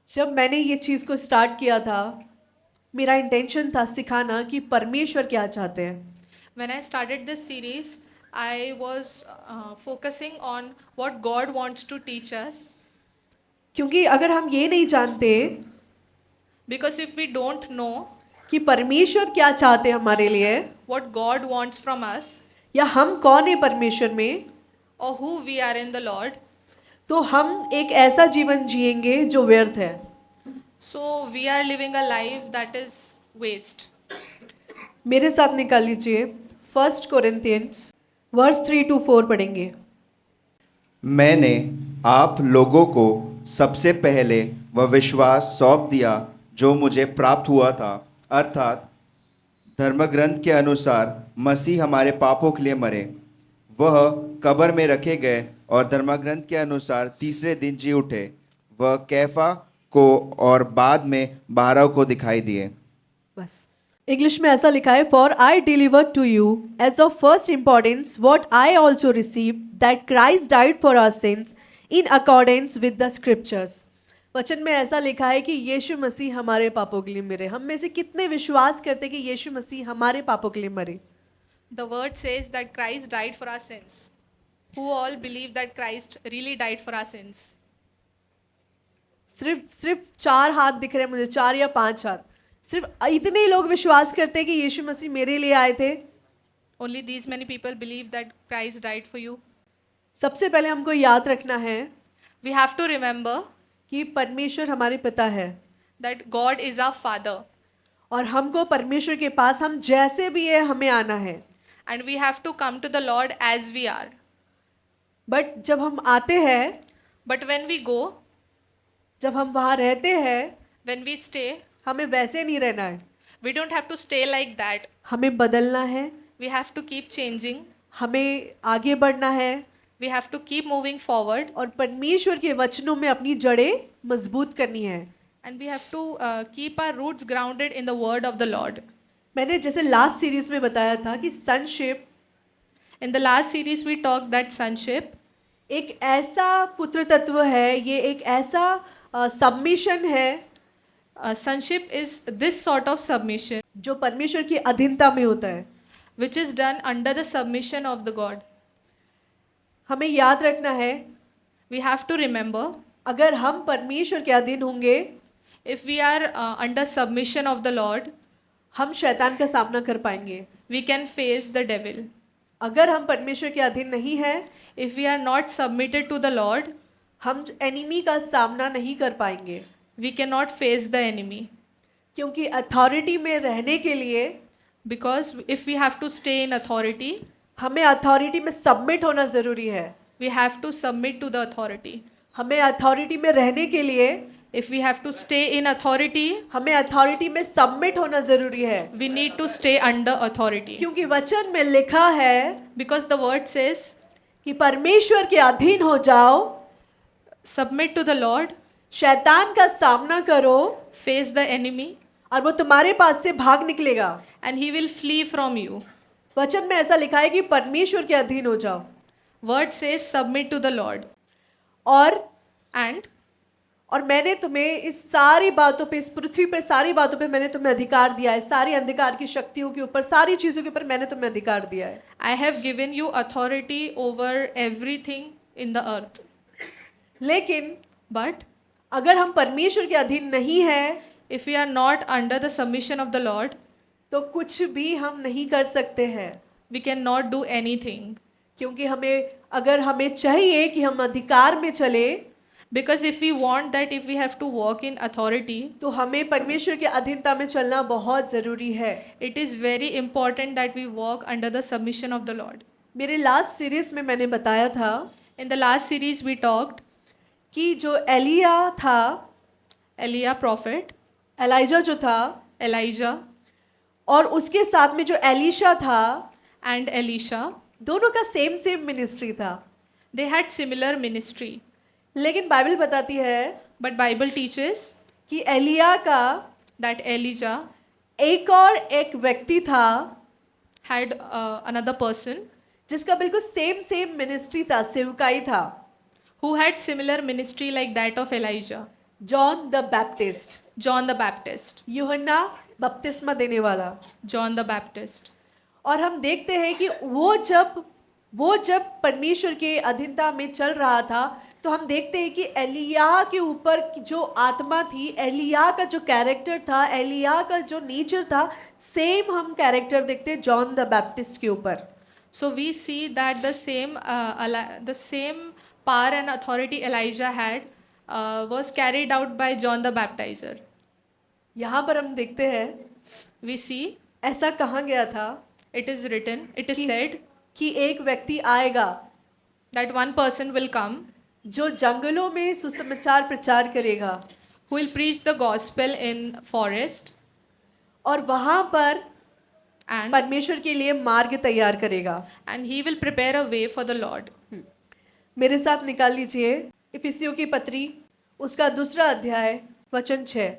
जब मैंने ये चीज़ को स्टार्ट किया था, मेरा इंटेंशन था सिखाना कि परमेश्वर क्या चाहते हैं. When I started this series, I was focusing on what God wants to teach us. क्योंकि अगर हम ये नहीं जानते Because if we don't know कि परमेश्वर क्या चाहते हैं हमारे लिए, what God wants from us या हम कौन है परमेश्वर में, or who we are in the Lord, तो हम एक ऐसा जीवन जिएंगे जो व्यर्थ है. so we are living a life that is waste. मेरे साथ निकाल लीजिए 1 कोरिन्थियंस वर्स 3 to 4 पढ़ेंगे. मैंने आप लोगों को सबसे पहले वह विश्वास सौंप दिया जो मुझे प्राप्त हुआ था, अर्थात धर्मग्रंथ के अनुसार मसीह हमारे पापों के लिए मरे, वह कब्र में रखे गए और धर्मग्रंथ के अनुसार तीसरे दिन जी उठे, वह कैफा को और बाद में 12 को दिखाई दिए. बस इंग्लिश में ऐसा लिखा है, for I deliver to you as of first importance what I also receive that Christ died for our sins in accordance with the scriptures. वचन में ऐसा लिखा है कि यीशु मसीह हमारे पापों के लिए मरे. हम में से कितने विश्वास करते कि यीशु मसीह हमारे पापों के लिए मरे? The word says that Christ died for our sins. Who all believe that Christ really died for our sins? सिर्फ 4 हाथ दिख रहे हैं मुझे, 4 या 5 हाथ. सिर्फ इतने लोग विश्वास करते हैं कि यीशु मसीह मेरे लिए आए थे. Only these many people believe that Christ died for you. सबसे पहले हमको याद रखना है We have to remember कि परमेश्वर हमारे पिता है that God is our Father, और हमको परमेश्वर के पास हम जैसे भी है हमें आना है. and we have to come to the Lord as we are. But जब हम आते हैं, But when we go, जब हम वहाँ रहते हैं, when we stay, हमें वैसे नहीं रहना है. we don't have to stay like that. हमें बदलना है, We have to keep changing. हमें आगे बढ़ना है We have to keep moving forward, और परमेश्वर के वचनों में अपनी जड़ें मजबूत करनी है. and we have to keep our roots grounded in the word of the Lord. मैंने जैसे लास्ट सीरीज में बताया था कि sonship In the last series, we talked that sonship एक ऐसा पुत्र तत्व है, ये एक ऐसा सबमिशन है sonship is this sort of submission जो परमेश्वर की अधीनता में होता है. which is done under the submission of the God. हमें याद रखना है, We have to remember, अगर हम परमेश्वर के अधीन होंगे, if we are under submission of the Lord, हम शैतान का सामना कर पाएंगे. we can face the devil. अगर हम परमेश्वर के अधीन नहीं हैं, If we are not submitted to the Lord, हम एनिमी का सामना नहीं कर पाएंगे. we cannot face the enemy. क्योंकि अथॉरिटी में रहने के लिए Because if we have to stay in authority, हमें अथॉरिटी में सबमिट होना ज़रूरी है. we have to submit to the authority. हमें अथॉरिटी में रहने के लिए If we have to stay in authority, हमें अथॉरिटी में सबमिट होना ज़रूरी है. we need to stay under authority. क्योंकि वचन में लिखा है Because the word says, कि परमेश्वर के अधीन हो जाओ, submit to the Lord, शैतान का सामना करो face the enemy, और वो तुम्हारे पास से भाग निकलेगा. and he will flee from you. वचन में ऐसा लिखा है कि परमेश्वर के अधीन हो जाओ. Word says, submit to the Lord. और And मैंने तुम्हें इस सारी बातों पे, इस पृथ्वी पे सारी बातों पे मैंने तुम्हें अधिकार दिया है. सारी अंधकार की शक्तियों के ऊपर, सारी चीज़ों के ऊपर मैंने तुम्हें अधिकार दिया है. I have given you authority over everything in the earth. लेकिन But अगर हम परमेश्वर के अधीन नहीं हैं, if we are not under the submission of the Lord, तो कुछ भी हम नहीं कर सकते हैं. we cannot do anything. क्योंकि अगर हमें चाहिए कि हम अधिकार में चले, Because if we want that, if we have to walk in authority, तो हमें परमेश्वर के अधीनता में चलना बहुत ज़रूरी है. it is very important that we walk under the submission of the Lord. मेरे लास्ट सीरीज में मैंने बताया था In the last series, we talked कि जो एलिया था, Elijah prophet, एलाइजा जो था, Elijah, और उसके साथ में जो एलीशा था, and Elisha, दोनों का सेम मिनिस्ट्री था. they had similar ministry. लेकिन बाइबल बताती है But Bible teaches कि एलिया का that Elijah एक व्यक्ति था had another person जिसका बिल्कुल सेम मिनिस्ट्री था, सेवकाई था. who had similar ministry like that of Elijah. John the Baptist, John the Baptist. यूहन्ना बपतिस्मा देने वाला। John the Baptist. और हम देखते हैं कि वो जब परमेश्वर के अधीनता में चल रहा था, तो हम देखते हैं कि एलिय्याह के ऊपर की जो आत्मा थी, एलिय्याह का जो कैरेक्टर था, एलिय्याह का जो नेचर था, सेम हम कैरेक्टर देखते हैं जॉन द बैप्टिस्ट के ऊपर। So we see that the same power and authority Elijah had was carried out by John the Baptizer. यहाँ पर हम देखते हैं We see ऐसा कहा गया था it is written, it is कि- said कि एक व्यक्ति आएगा that one person will come जो जंगलों में सुसमाचार प्रचार करेगा, who will preach the gospel in forest और वहां पर and परमेश्वर के लिए मार्ग तैयार करेगा। he will prepare a way for the Lord. मेरे साथ निकाल लीजिए इफिसियों की पत्री, उसका 2 अध्याय वचन 6।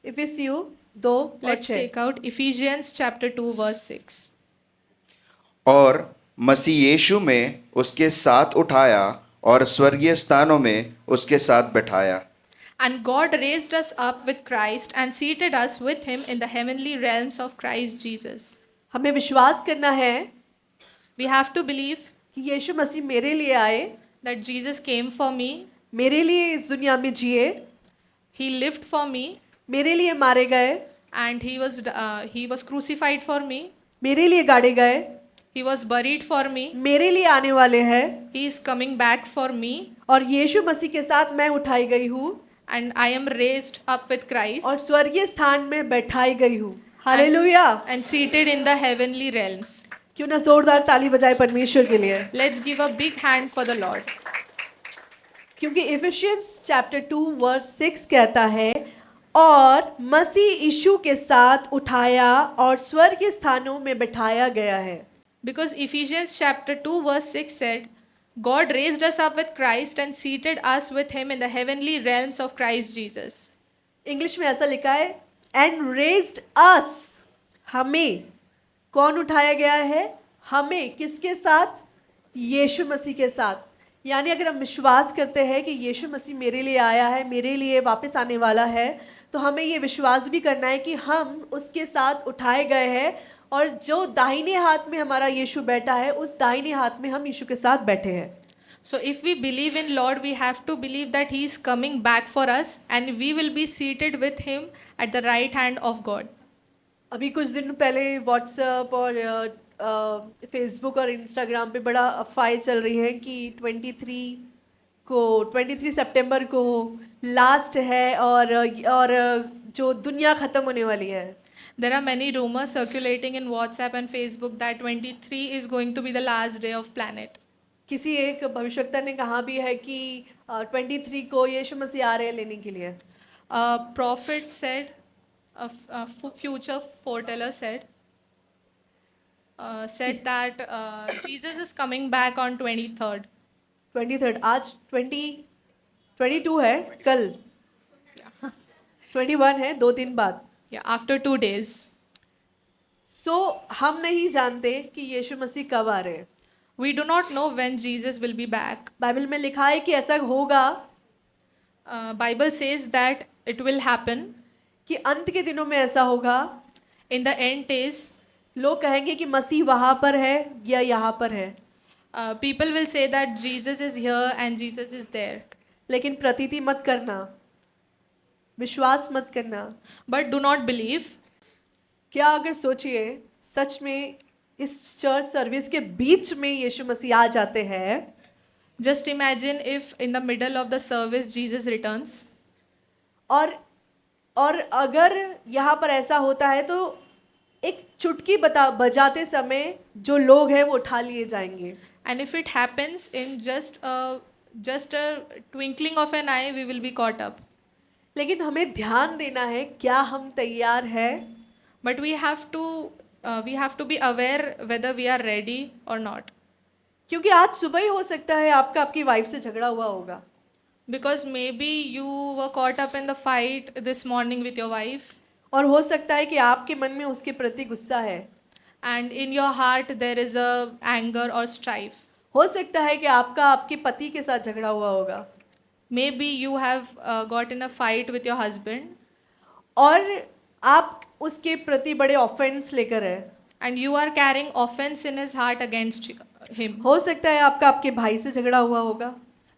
इफिसियों 2 और Let's 6। take out Ephesians chapter 2 verse 6. और मसीह यीशु में उसके साथ उठाया और स्वर्गीय स्थानों में उसके साथ बैठाया। And God raised us up with Christ and seated us with him in the heavenly realms of Christ Jesus. हमें विश्वास करना है We have to believe कि यीशु मसीह मेरे लिए आए, that Jesus came for me, मेरे लिए इस दुनिया में जिए, he lived for me, मेरे लिए मारे गए, and he was crucified for me, मेरे लिए गाड़े गए, he was buried for me, मेरे लिए आने वाले हैं, he is coming back for me, और यीशु मसीह के साथ मैं उठाई गई हूँ and I am raised up with Christ और स्वर्गीय स्थान में बैठाई गई हूँ। Hallelujah. and seated in the heavenly realms. क्यों ना जोरदार ताली बजाए परमेश्वर के लिए, Let's give a big hand for the Lord. क्योंकि इफिशियंस चैप्टर 2 वर्स 6 कहता है, और मसीह यीशु के साथ उठाया और स्वर्गीय स्थानों में बैठाया गया है। Because Ephesians chapter 2 verse 6 said, God raised us up with Christ and seated us with him in the heavenly realms of Christ Jesus. English में ऐसा लिखा है, एंड रेज्ड अस, हमें कौन उठाया गया है? हमें किसके साथ? यीशु मसीह के साथ। यानी अगर हम विश्वास करते हैं कि यीशु मसीह मेरे लिए आया है, मेरे लिए वापस आने वाला है, तो हमें ये विश्वास भी करना है कि हम उसके साथ उठाए गए हैं, और जो दाहिने हाथ में हमारा यीशु बैठा है, उस दाहिने हाथ में हम यीशु के साथ बैठे हैं। So if we believe in Lord, we have to believe that he is coming back for us and we will be seated with him at the right hand of God. अभी कुछ दिन पहले व्हाट्सएप और Facebook और Instagram पे बड़ा अफवाहें चल रही हैं कि 23 सितंबर को लास्ट है, और जो दुनिया ख़त्म होने वाली है। There are many rumors circulating in WhatsApp and Facebook that 23 is going to be the last day of planet. किसी एक भविष्यवक्ता ने कहा भी है कि 23 को यीशु मसीह आ रहे हैं लेने के लिए। A prophet said, a future foreteller said that Jesus is coming back on 23rd. 23rd, आज 22 है, कल 21 है, 2 दिन बाद। Yeah, after 2 days. सो हम नहीं जानते कि यीशु मसीह कब आ रहे हैं। We do not know when Jesus will be back. Bible में लिखा है कि ऐसा होगा Bible says that it will happen. कि अंत के दिनों में ऐसा होगा, In the end days, लोग कहेंगे कि मसीह वहाँ पर है या यहाँ पर है, people will say that Jesus is here and Jesus is there. लेकिन प्रतीति मत करना, विश्वास मत करना। But do not believe. क्या अगर सोचिए सच में इस चर्च सर्विस के बीच में यीशु मसीह आ जाते हैं, Just imagine if in the middle of the service Jesus returns. और अगर यहाँ पर ऐसा होता है तो एक चुटकी बजाते समय जो लोग हैं वो उठा लिए जाएंगे। And if it happens in just a twinkling of an eye, we will be caught up. लेकिन हमें ध्यान देना है, क्या हम तैयार हैं? But we have to be aware whether we are ready or not. क्योंकि आज सुबह ही हो सकता है आपकी वाइफ से झगड़ा हुआ होगा, Because maybe you were caught up in the fight this morning with your wife, और हो सकता है कि आपके मन में उसके प्रति गुस्सा है, and in your heart there is a anger or strife. हो सकता है कि आपके पति के साथ झगड़ा हुआ होगा, Maybe you have got in a fight with your husband और आप उसके प्रति बड़े ऑफेंस लेकर है। and you are carrying offense in his heart against him. हो सकता है आपका आपके भाई से झगड़ा हुआ होगा।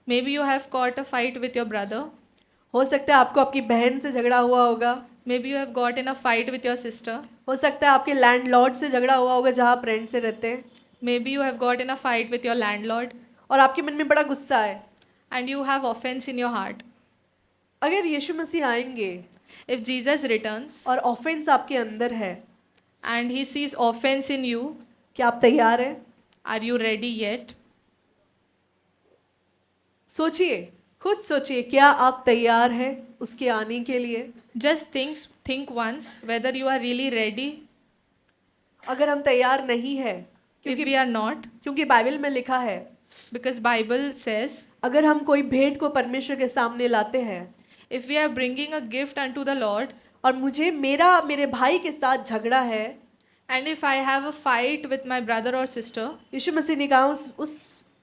Maybe you have got a fight with your brother. हो सकता है आपको आपकी बहन से झगड़ा हुआ होगा। Maybe you have got in a fight with your sister. हो सकता है आपके लैंडलॉर्ड से झगड़ा हुआ होगा जहाँ आप रेंट से रहते हैं, Maybe you have got in a fight with your landlord और आपके मन में बड़ा गुस्सा है। and you have offense in your heart. अगर यीशु मसीह आएंगे If Jesus returns और ऑफेंस आपके अंदर है, and he sees offense in you, क्या आप तैयार हैं? are you ready yet? सोचिए, खुद सोचिए, क्या आप तैयार हैं उसके आने के लिए? Just think once whether you are really ready. अगर हम तैयार नहीं है, If we are not, क्योंकि बाइबल में लिखा है, because Bible says, अगर हम कोई भेंट को परमेश्वर के सामने लाते हैं if we are bringing a gift unto the Lord, और मुझे मेरे भाई के साथ झगड़ा है, and if I have a fight with my brother or sister, यीशु मसीह ने कहा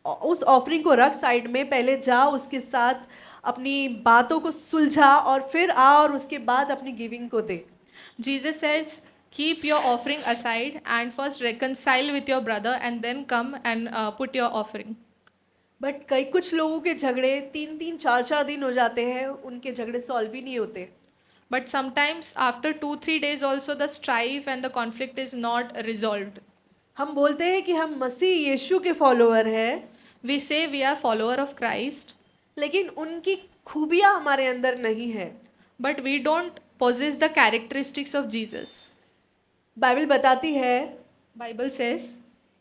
उस ऑफरिंग को रख साइड में, पहले जा उसके साथ अपनी बातों को सुलझा और फिर आ और उसके बाद अपनी गिविंग को दे। Jesus says, keep your offering aside and first reconcile with your brother and then come and put your offering. But कुछ लोगों के झगड़े 3-3 4-4 दिन हो जाते हैं, उनके झगड़े सॉल्व ही नहीं होते। But sometimes after 2-3 days also the strife and the conflict is not resolved. हम बोलते हैं कि हम मसीह यीशु के फॉलोअर हैं, We say we are follower of Christ, लेकिन उनकी खूबियाँ हमारे अंदर नहीं है। but we don't possess the characteristics of Jesus. Bible बताती है Bible says,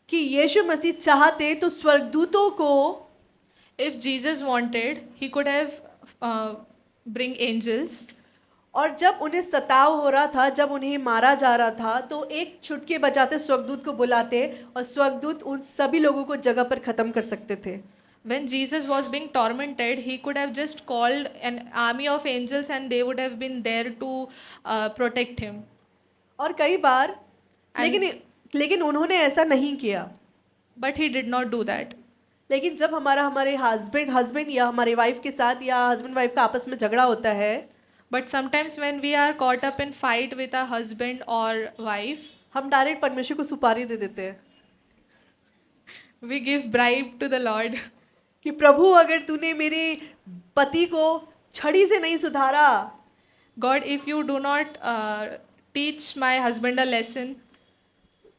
कि यीशु मसीह चाहते तो स्वर्गदूतों को, if Jesus wanted, he could have bring angels, और जब उन्हें सताव हो रहा था, जब उन्हें मारा जा रहा था, तो एक चुटकी बजाते स्वर्गदूत को बुलाते और स्वर्गदूत उन सभी लोगों को जगह पर खत्म कर सकते थे। when Jesus was being tormented, he could have just called an army of angels and they would have been there to protect him. और कई बार लेकिन उन्होंने ऐसा नहीं किया। But he did not do that. लेकिन जब हमारे हस्बैंड या हमारे वाइफ के साथ या हस्बैंड वाइफ का आपस में झगड़ा होता है, But sometimes when we are caught up in fight with our husband or wife, हम डायरेक्ट परमेश्वर को सुपारी दे देते हैं we give bribe to the Lord. कि प्रभु अगर तूने मेरे पति को छड़ी से नहीं सुधारा, God, if you do not teach my husband a lesson,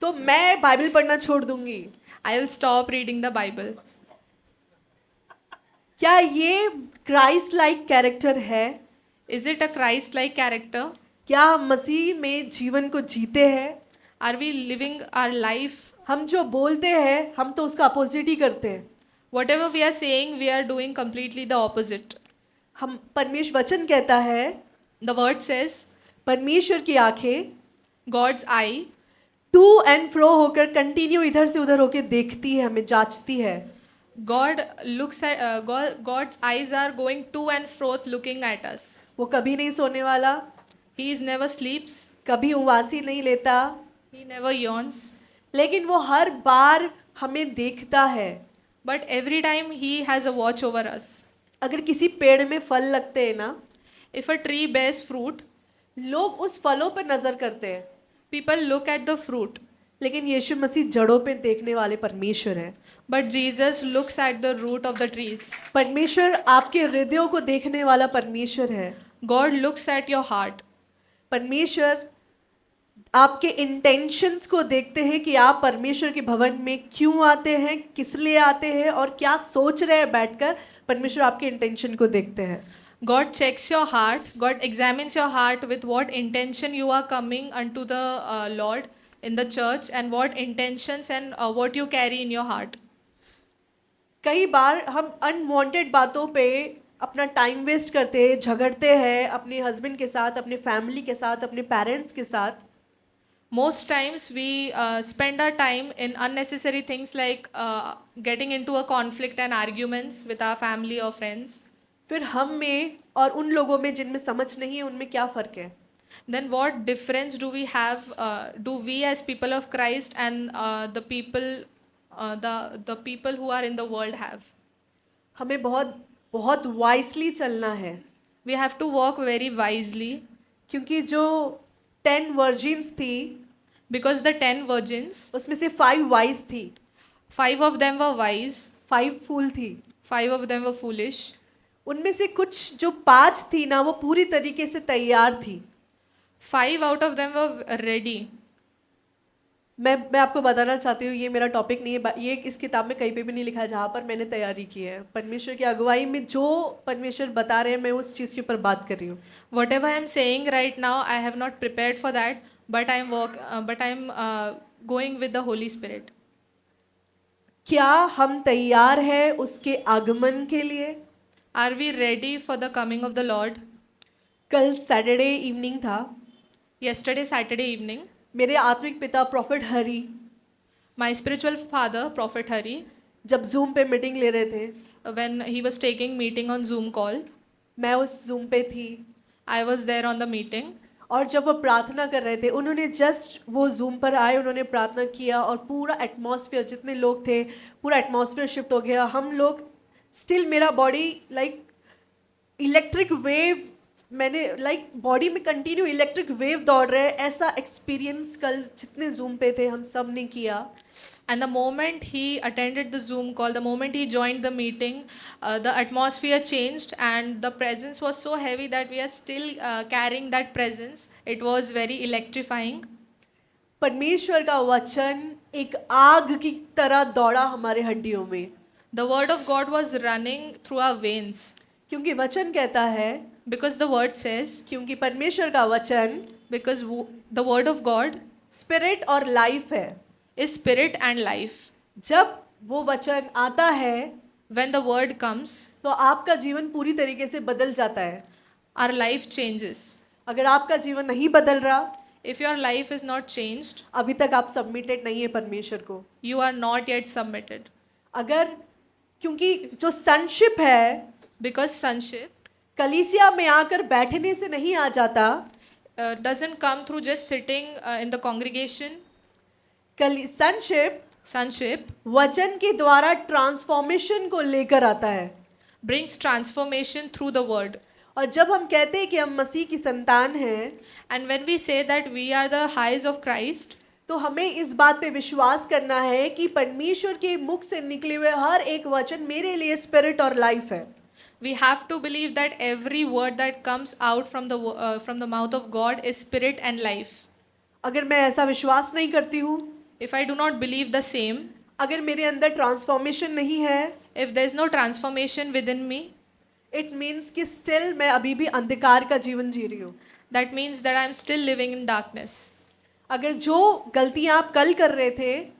तो मैं बाइबल पढ़ना छोड़ दूंगी। I will stop reading the Bible. क्या ये क्राइस्ट लाइक कैरेक्टर है? Is it a Christ-like character? क्या हम मसीह में जीवन को जीते हैं? Are we living our life? हम जो बोलते हैं हम तो उसका अपोजिट ही करते हैं। Whatever we are saying, we are doing completely the opposite. हम परमेश्वर वचन कहता है, The word says, परमेश्वर की आंखें God's eye to and fro होकर कंटिन्यू इधर से उधर होकर देखती है, हमें जांचती है। God looks at God's eyes are going to and fro looking at us. वो कभी नहीं सोने वाला, He is never sleeps. कभी उवासी नहीं लेता, He never yawns. लेकिन वो हर बार हमें देखता है। But every time He has a watch over us. अगर किसी पेड़ में फल लगते हैं ना, If a tree bears fruit, लोग उस फलों पर नजर करते हैं, people look at the fruit. लेकिन यीशु मसीह जड़ों पे देखने वाले परमेश्वर है। But Jesus looks at the root of the trees. परमेश्वर आपके हृदयों को देखने वाला परमेश्वर है। God looks at your heart. परमेश्वर आपके इंटेंशंस को देखते हैं कि आप परमेश्वर के भवन में क्यों आते हैं, किस लिए आते हैं और क्या सोच रहे हैं बैठकर। परमेश्वर आपके इंटेंशन को देखते हैं। God checks your heart. God examines your heart with what intention you are coming unto the Lord in the church and what intentions and what you carry in your heart. कई बार हम unwanted बातों पे अपना time waste करते हैं, झगड़ते हैं अपने हस्बैंड के साथ, अपने फैमिली के साथ, अपने पेरेंट्स के साथ। Most times we spend our time in unnecessary things like getting into a conflict and arguments with our family or friends. फिर हम में और उन लोगों में जिनमें समझ नहीं है, उनमें क्या फ़र्क है? Then what difference do we have? Do we as people of Christ and the people who are in the world have? हमें बहुत बहुत वाइसली चलना है, We have to walk very wisely क्योंकि जो 10 वर्जिन्स थी because the 10 virgins, उसमें से 5 वाइज थी, 5 of them were wise, 5 फूल थी. 5 of them were foolish. उनमें से कुछ जो 5 थी ना वो पूरी तरीके से तैयार थी. 5 out of them were ready. मैं आपको बताना चाहती हूँ, ये मेरा टॉपिक नहीं है, ये इस किताब में कहीं पे भी नहीं लिखा है जहाँ पर मैंने तैयारी की है. परमेश्वर की अगुवाई में जो परमेश्वर बता रहे हैं मैं उस चीज़ के ऊपर बात कर रही हूँ. Whatever I am saying right now, I have not prepared for that, but I am going with the Holy Spirit. क्या हम तैयार हैं उसके आगमन के लिए? Are we ready for the coming of the Lord? कल सैटरडे इवनिंग था. Yesterday, Saturday evening, मेरे आत्मिक पिता profit Hari my spiritual father, Prophet Hari, जब जूम पे मीटिंग ले रहे थे, when he was taking meeting on Zoom call, मैं उस जूम पे थी. I was there on the meeting. और जब वो प्रार्थना कर रहे थे, उन्होंने जस्ट वो जूम पर आए, उन्होंने प्रार्थना किया और पूरा एटमॉस्फेयर, जितने लोग थे पूरा एटमॉस्फेयर शिफ्ट हो गया. हम लोग स्टिल, मेरा बॉडी लाइक इलेक्ट्रिक वेव, मैंने लाइक बॉडी में कंटिन्यू इलेक्ट्रिक वेव दौड़ रहे हैं. ऐसा एक्सपीरियंस कल जितने जूम पे थे हम सब ने किया. And the moment he attended the Zoom call, the moment he joined the meeting, the atmosphere changed and the presence was so heavy that we are still carrying that presence. It was very electrifying. परमेश्वर का वचन एक आग की तरह दौड़ा हमारे हड्डियों में, The word of God was running through our veins क्योंकि वचन कहता है, because the word says, क्योंकि परमेश्वर का वचन because the word of God spirit और लाइफ है. is spirit and life. जब वो वचन आता है When the word comes, तो आपका जीवन पूरी तरीके से बदल जाता है. our life changes. अगर आपका जीवन नहीं बदल रहा, If your life is not changed, अभी तक आप सबमिटेड नहीं है परमेश्वर को. you are not yet submitted. अगर, क्योंकि जो सनशिप है Because sonship कलीसिया में आकर बैठने से नहीं आ जाता. doesn't come through just sitting in the congregation. Sonship Sonship वचन के द्वारा ट्रांसफॉर्मेशन को लेकर आता है. brings transformation through the word. और जब हम कहते हैं कि हम मसीह की संतान हैं, And when we say that we are the highs of Christ, तो हमें इस बात पे विश्वास करना है कि परमेश्वर के मुख से निकले हुए हर एक वचन मेरे लिए स्पिरिट और लाइफ है. we have to believe that every word that comes out from the mouth of God is spirit and life. अगर मैं ऐसा विश्वास नहीं करती हूँ, If I do not believe the same, अगर मेरे अंदर ट्रांसफॉर्मेशन नहीं है, if there is no transformation within me, it means कि स्टिल मैं अभी भी अंधकार का जीवन जी रही हूँ. that means that I am still living in darkness. अगर जो गलतियाँ आप कल कर रहे थे,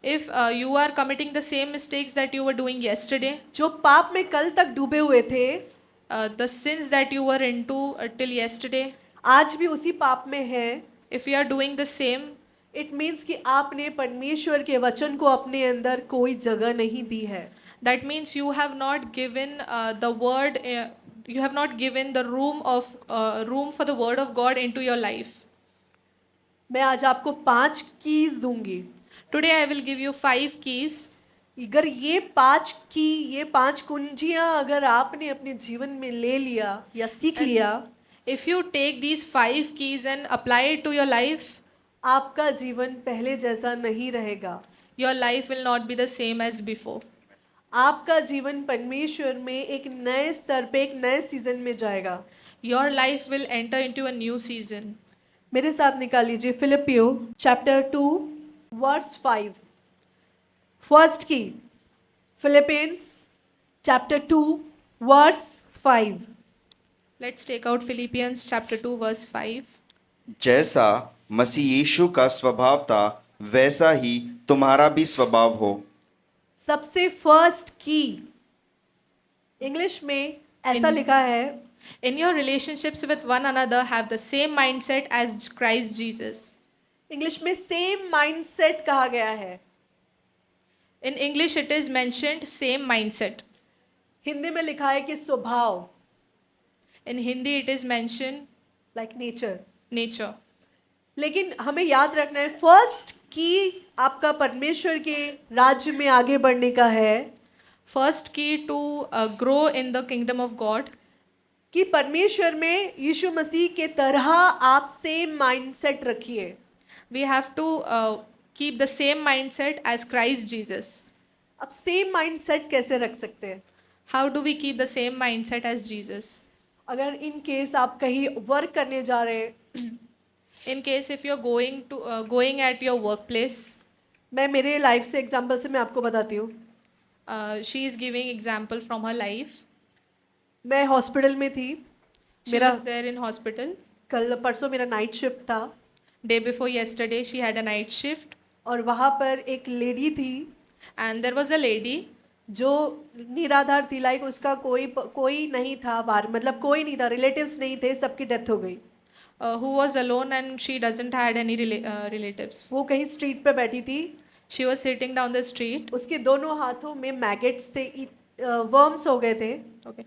If you are committing the same mistakes that you were doing yesterday, जो पाप में कल तक डूबे हुए थे, the sins that you were into till yesterday, आज भी उसी पाप में है, if you are doing the same, it means कि आपने परमेश्वर के वचन को अपने अंदर कोई जगह नहीं दी है. that means you have not given the word, you have not given the room for the word of God into your life. मैं आज आपको 5 कीज दूंगी. Today I will give you 5 keys. अगर ये 5 की, ये 5 कुंजियां अगर आपने अपने जीवन में ले लिया या सीख लिया, If you take these 5 keys and apply it to your life, आपका जीवन पहले जैसा नहीं रहेगा. your life will not be the same as before. आपका जीवन परमेश्वर में एक नए स्तर पे, एक नए सीजन में जाएगा. Your life will enter into a new season. मेरे साथ निकाल लीजिए फिलिपियो चैप्टर 2 वर्स 5. फर्स्ट की, Philippians chapter 2 verse 5. Let's take out Philippians chapter 2 verse 5. जैसा मसीह यीशु का स्वभाव था वैसा ही तुम्हारा भी स्वभाव हो. सबसे फर्स्ट की, इंग्लिश में ऐसा लिखा है, In your relationships with one another, have the same mindset as Christ Jesus. English में सेम माइंडसेट कहा गया है. In English, it is mentioned same mindset. Hindi में लिखा है कि स्वभाव, In Hindi, it is mentioned like nature. nature. लेकिन हमें याद रखना है, फर्स्ट की आपका परमेश्वर के राज्य में आगे बढ़ने का है. First key to grow in the kingdom of God, कि परमेश्वर में यीशु मसीह के तरह आप सेम माइंडसेट रखिए। we have to keep the same mindset as Christ Jesus. अब सेम माइंडसेट कैसे रख सकते हैं? How do we keep the same mindset as Jesus? अगर इन केस आप कहीं वर्क करने जा रहे हैं, In case if you're going at your workplace, मैं मेरे लाइफ से एग्जांपल से मैं आपको बताती हूँ। she is giving example from her life. मैं हॉस्पिटल में थी, She मेरा was there in hospital. कल परसों मेरा नाइट शिफ्ट था Day before yesterday, she had a night shift, और वहाँ पर एक लेडी थी and there was a lady जो निराधार थी। लाइक उसका कोई नहीं था, मतलब कोई नहीं था, रिलेटिव्स नहीं थे, सबकी डेथ हो गई। who was alone and she doesn't had any relatives. वो कहीं स्ट्रीट पे बैठी थी, She was sitting down the street. उसके दोनों हाथों में मैगेट्स थे, वर्म्स हो गए थे। Okay,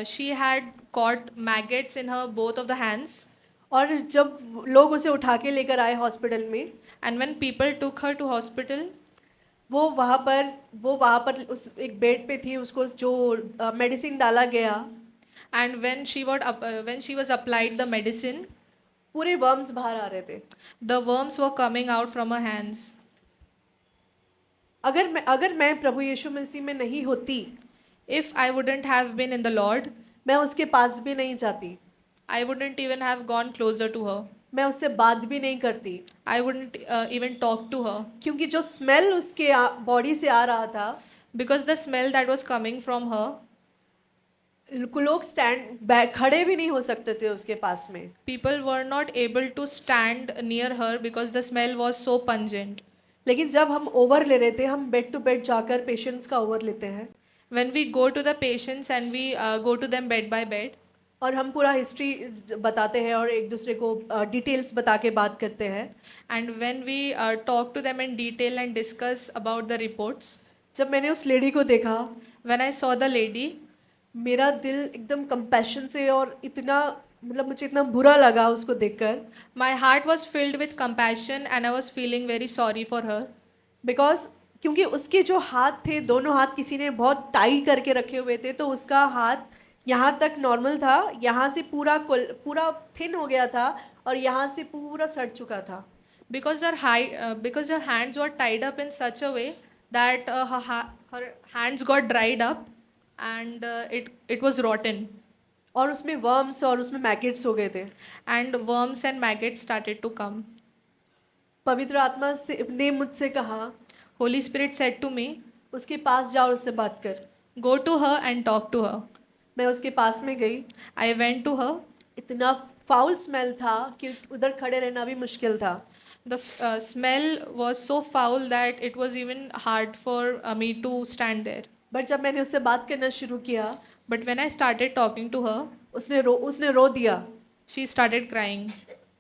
she had caught maggots in her both of the hands, और जब लोग उसे उठा के लेकर आए हॉस्पिटल में, and when people took her to hospital, वो वहाँ पर उस एक बेड पे थी, उसको जो मेडिसिन डाला गया, and when she was applied the medicine, पूरे वर्म्स बाहर आ रहे थे। the worms were coming out from her hands. अगर मैं प्रभु यीशु मसीह में नहीं होती, If I wouldn't have been in the Lord, मैं उसके पास भी नहीं जाती, I wouldn't even have gone closer to her. मैं उससे बात भी नहीं करती, I wouldn't even talk to her, क्योंकि जो स्मेल उसके बॉडी से आ रहा था, because the smell that was coming from her, लोग खड़े भी नहीं हो सकते थे उसके पास में। people were not able to stand near her because the smell was so pungent. लेकिन जब हम ओवर ले रहे थे, हम बेड टू बेड जाकर पेशेंट्स का ओवर लेते हैं When we go to the patients and we go to them bed by bed, और हम पूरा हिस्ट्री बताते हैं और एक दूसरे को डिटेल्स बता के बात करते हैं। and when we talk to them in detail and discuss about the reports, जब मैंने उस लेडी को देखा, when I saw the lady, मेरा दिल एकदम कंपैशन से, और इतना मतलब मुझे इतना बुरा लगा उसको देखकर, my heart was filled with compassion and I was feeling very sorry for her, because क्योंकि उसके जो हाथ थे, दोनों हाथ किसी ने बहुत टाइट करके रखे हुए थे, तो उसका हाथ यहाँ तक नॉर्मल था, यहाँ से पूरा थिन हो गया था और यहाँ से पूरा सड़ चुका था। because her hands were tied up in such a way that her hands got dried up and it was rotten, और उसमें वर्म्स और उसमें मैगेट्स हो गए थे। and worms and maggots started to come. पवित्र आत्मा ने मुझसे कहा, Holy Spirit said to me, उसके पास जाओ, उससे बात कर। go to her and talk to her. मैं उसके पास में गई, I went to her. इतना फाउल स्मेल था कि उधर खड़े रहना भी मुश्किल था। The smell was so foul that it was even hard for me to stand there. But जब मैंने उससे बात करना शुरू किया, But when I started talking to her, उसने रो दिया। she started crying.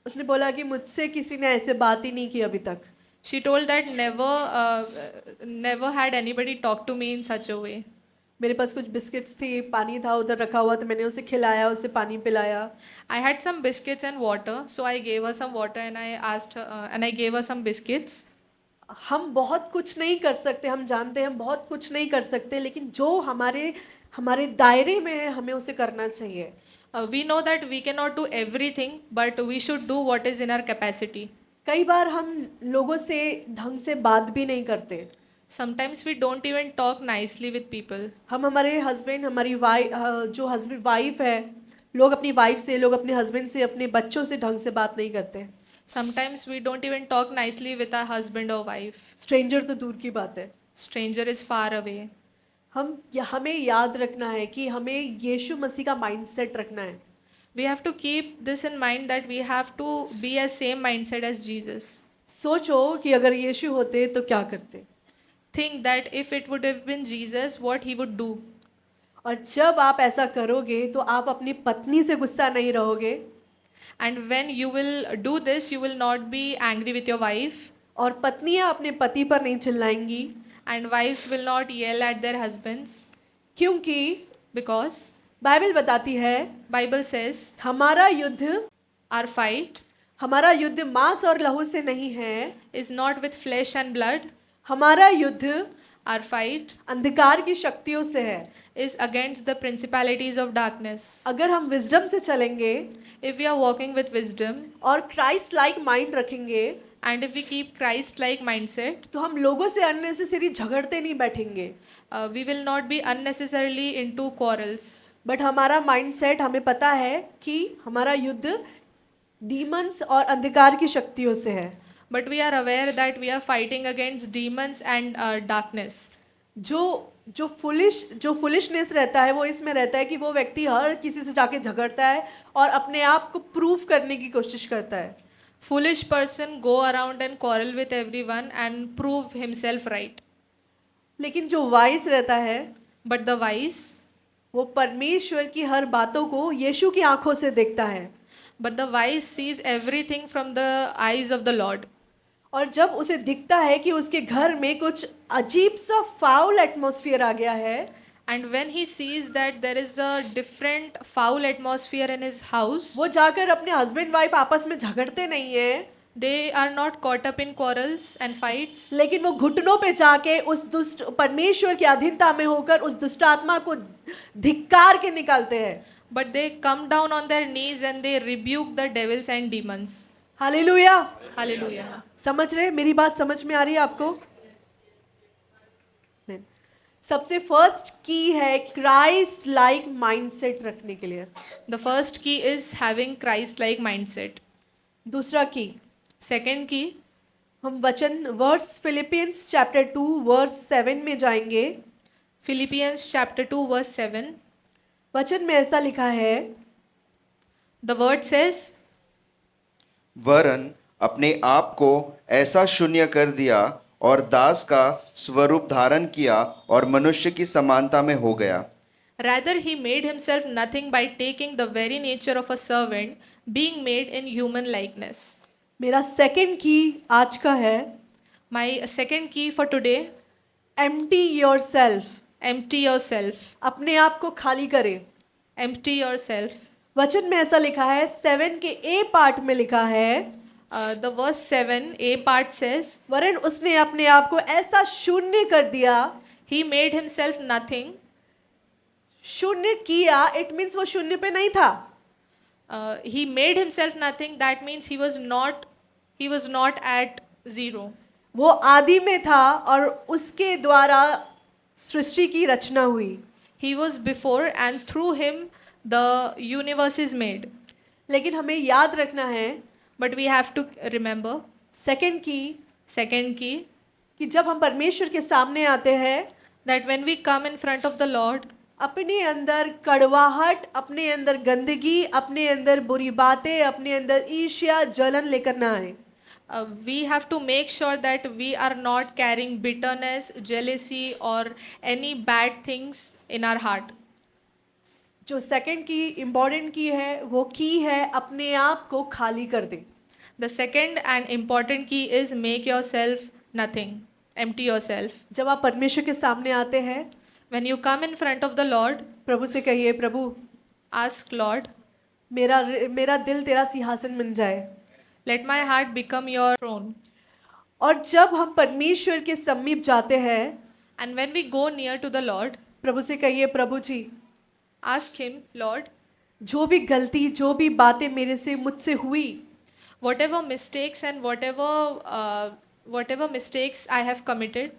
उसने बोला कि मुझसे किसी ने ऐसे बात ही नहीं की अभी तक। She told that never had anybody talk to me in such a way. मेरे पास कुछ बिस्किट्स थी, पानी था उधर रखा हुआ, तो मैंने उसे खिलाया, उसे पानी पिलाया। I had some biscuits and water, so I gave her some water and I asked her and I gave her some biscuits. हम बहुत कुछ नहीं कर सकते, हम जानते हैं हम बहुत कुछ नहीं कर सकते, लेकिन जो हमारे दायरे में है हमें उसे करना चाहिए। We know that we cannot do everything, but we should do what is in our capacity. कई बार हम लोगों से ढंग से बात भी नहीं करते। Sometimes we don't even talk nicely with people. हम हमारे हस्बैंड, हमारी जो हस्बैंड वाइफ है, लोग अपनी वाइफ से, लोग अपने हस्बैंड से, अपने बच्चों से ढंग से बात नहीं करते। Sometimes we don't even talk nicely with our husband or wife. Stranger तो दूर की बात है। Stranger is far away. हमें याद रखना है कि हमें यीशु मसीह का माइंडसेट रखना है। We have to keep this in mind that we have to be a same mindset as Jesus. सोचो कि अगर यीशु होते तो क्या करते। Think that if it would have been Jesus, what he would do. और जब आप ऐसा करोगे तो आप अपनी पत्नी से गुस्सा नहीं रहोगे, And when you will do this, you will not be angry with your wife, और पत्नियां अपने पति पर नहीं चिल्लाएंगी, and wives will not yell at their husbands, क्योंकि because बाइबल बताती है Bible says हमारा युद्ध our fight मांस और लहू से नहीं है, is not with flesh and blood. हमारा युद्ध Our fight अंधकार की शक्तियों से है। is against the principalities of darkness. अगर हम विजडम से चलेंगे If we are walking with wisdom और क्राइस्ट लाइक माइंड रखेंगे and if we keep Christ-like mindset, तो हम लोगों से अननेसेसरी झगड़ते नहीं बैठेंगे। we will not be unnecessarily into quarrels. But हमारा माइंडसेट हमें पता है कि हमारा युद्ध डीमंस और अंधकार की शक्तियों से है। But we are aware that we are fighting against demons and darkness. जो फुलिशनेस रहता है वो इसमें रहता है कि वो व्यक्ति हर किसी से जाके झगड़ता है और अपने आप को प्रूव करने की कोशिश करता है। Foolish person go around and quarrel with everyone and prove himself right. लेकिन जो वाइज रहता है But the wise, वो परमेश्वर की हर बातों को यीशु की आंखों से देखता है। sees everything from the eyes of the Lord. और जब उसे दिखता है कि उसके घर में कुछ अजीब सा फाउल एटमॉस्फेयर आ गया है, And when he sees that there is a different foul atmosphere in his house, वो जाकर अपने हस्बैंड वाइफ आपस में झगड़ते नहीं है, they are not caught up in quarrels and fights, लेकिन वो घुटनों पे जाके उस दुष्ट परमेश्वर की अधीनता में होकर उस दुष्ट आत्मा को धिक्कार के निकालते हैं। but they come down on their knees and they rebuke the devils and demons. Hallelujah. Hallelujah. समझ रहे, मेरी बात समझ में आ रही है आपको? नहीं। सबसे फर्स्ट की है क्राइस्ट लाइक माइंडसेट रखने के लिए। The first key is having Christ-like mindset. दूसरा की, Second key, हम वचन वर्स फिलिपियंस चैप्टर 2 वर्स 7 में जाएंगे। Philippians chapter 2 verse 7. वचन में ऐसा लिखा है, The word says, वरन अपने आप को ऐसा शून्य कर दिया और दास का स्वरूप धारण किया और मनुष्य की समानता में हो गया। rather he made himself nothing by taking the very nature of a servant, being made in human likeness. मेरा सेकंड की आज का है, My second key for today, empty yourself. empty yourself. अपने आप को खाली करे। Empty yourself. वचन में ऐसा लिखा है, 7 के ए पार्ट में लिखा है, The verse 7, A part says, वरन उसने अपने आप को ऐसा शून्य कर दिया। he made himself nothing. शून्य किया, इट मीन्स वो शून्य पे नहीं था। He made himself nothing. That means he was not at zero. वो आदि में था और उसके द्वारा सृष्टि की रचना हुई। He was before and through him the universe is made. लेकिन हमें याद रखना है, But we have to remember, second की, second key, कि जब हम परमेश्वर के सामने आते हैं, that when we come in front of the Lord, अपने अंदर कड़वाहट, अपने अंदर गंदगी, अपने अंदर बुरी बातें, अपने अंदर ईर्ष्या जलन लेकर ना आए। we have to make sure that we are not carrying bitterness, jealousy, or any bad things in our heart. जो सेकंड की इम्पोर्टेंट की है, वो की है अपने आप को खाली कर दे। The second and important key is make yourself nothing, empty yourself. जब आप परमेश्वर के सामने आते हैं, When you come in front of the Lord, प्रभु से कहिए, प्रभु ask Lord, मेरा दिल तेरा सिंहासन बन जाए। let my heart become your throne. और जब हम परमेश्वर के समीप जाते हैं, And when we go near to the Lord, प्रभु से कहिए, प्रभु जी ask him, Lord, जो भी गलती, जो भी बातें मेरे से मुझसे हुई, whatever mistakes and whatever mistakes I have committed,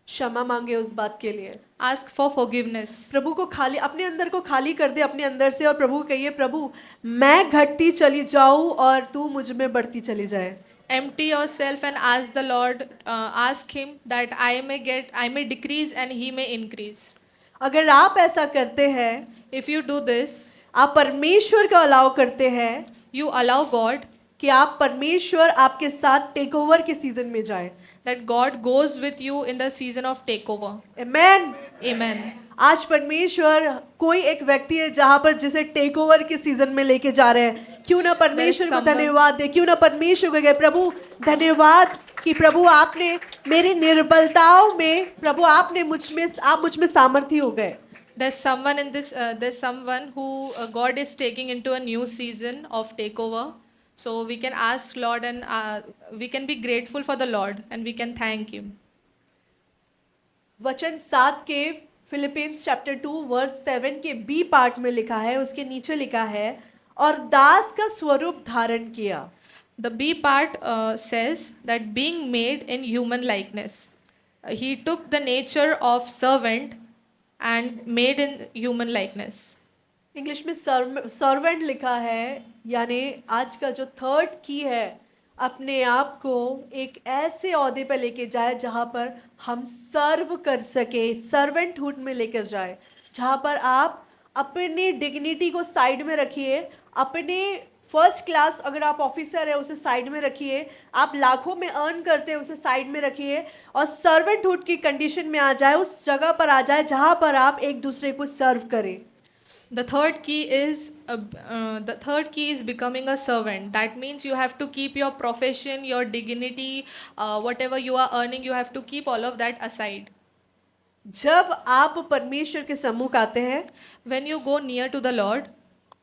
क्षमा मांगे उस बात के लिए। ask for forgiveness. प्रभु को खाली, अपने अंदर को खाली कर दे अपने अंदर से, और प्रभु को कहिए, प्रभु मैं घटती चली जाऊं और तू मुझ में बढ़ती चली जाए। Empty yourself and ask the Lord, ask him that I may decrease and he may increase. अगर आप ऐसा करते हैं, If you do this, आप परमेश्वर को अलाउ करते हैं you allow God, कि आप परमेश्वर आपके साथ टेक ओवर के सीजन में जाए। that God goes with you in the season of takeover. Amen. Amen. आज परमेश्वर कोई एक व्यक्ति है जहां पर जिसे टेक ओवर के सीजन में लेके जा रहे हैं। क्यों ना परमेश्वर को धन्यवाद दे, क्यों ना परमेश्वर को कहे, प्रभु धन्यवाद कि प्रभु आपने मेरी निर्बलताओं में, प्रभु आप मुझ में सामर्थ्य हो गए। There's someone who God is taking into a new season of takeover. So we can ask Lord and we can be grateful for the Lord and we can thank him. वचन 7 के फिलिपियंस चैप्टर 2 वर्स 7 के B part में लिखा है, उसके नीचे लिखा है, और दास का स्वरूप धारण किया. The B part says that being made in human likeness, he took the nature of servant and made in human likeness. English में सर्वेंट लिखा है, यानी आज का जो थर्ड की है, अपने आप को एक ऐसे ओहदे पर लेके जाए जहाँ पर हम सर्व कर सके, सर्वेंटहुड में लेकर जाए, जहाँ पर आप अपनी डिग्निटी को साइड में रखिए, अपने फर्स्ट क्लास अगर आप ऑफिसर है उसे साइड में रखिए, आप लाखों में अर्न करते हैं उसे साइड में रखिए, और सर्वेंटहुड की कंडीशन में आ जाए, उस जगह पर आ जाए जहाँ पर आप एक दूसरे को सर्व करें. The third key is becoming a servant. That means you have to keep your profession, your dignity, whatever you are earning, you have to keep all of that aside. जब आप परमेश्वर के सम्मुख आते हैं When you go near to the Lord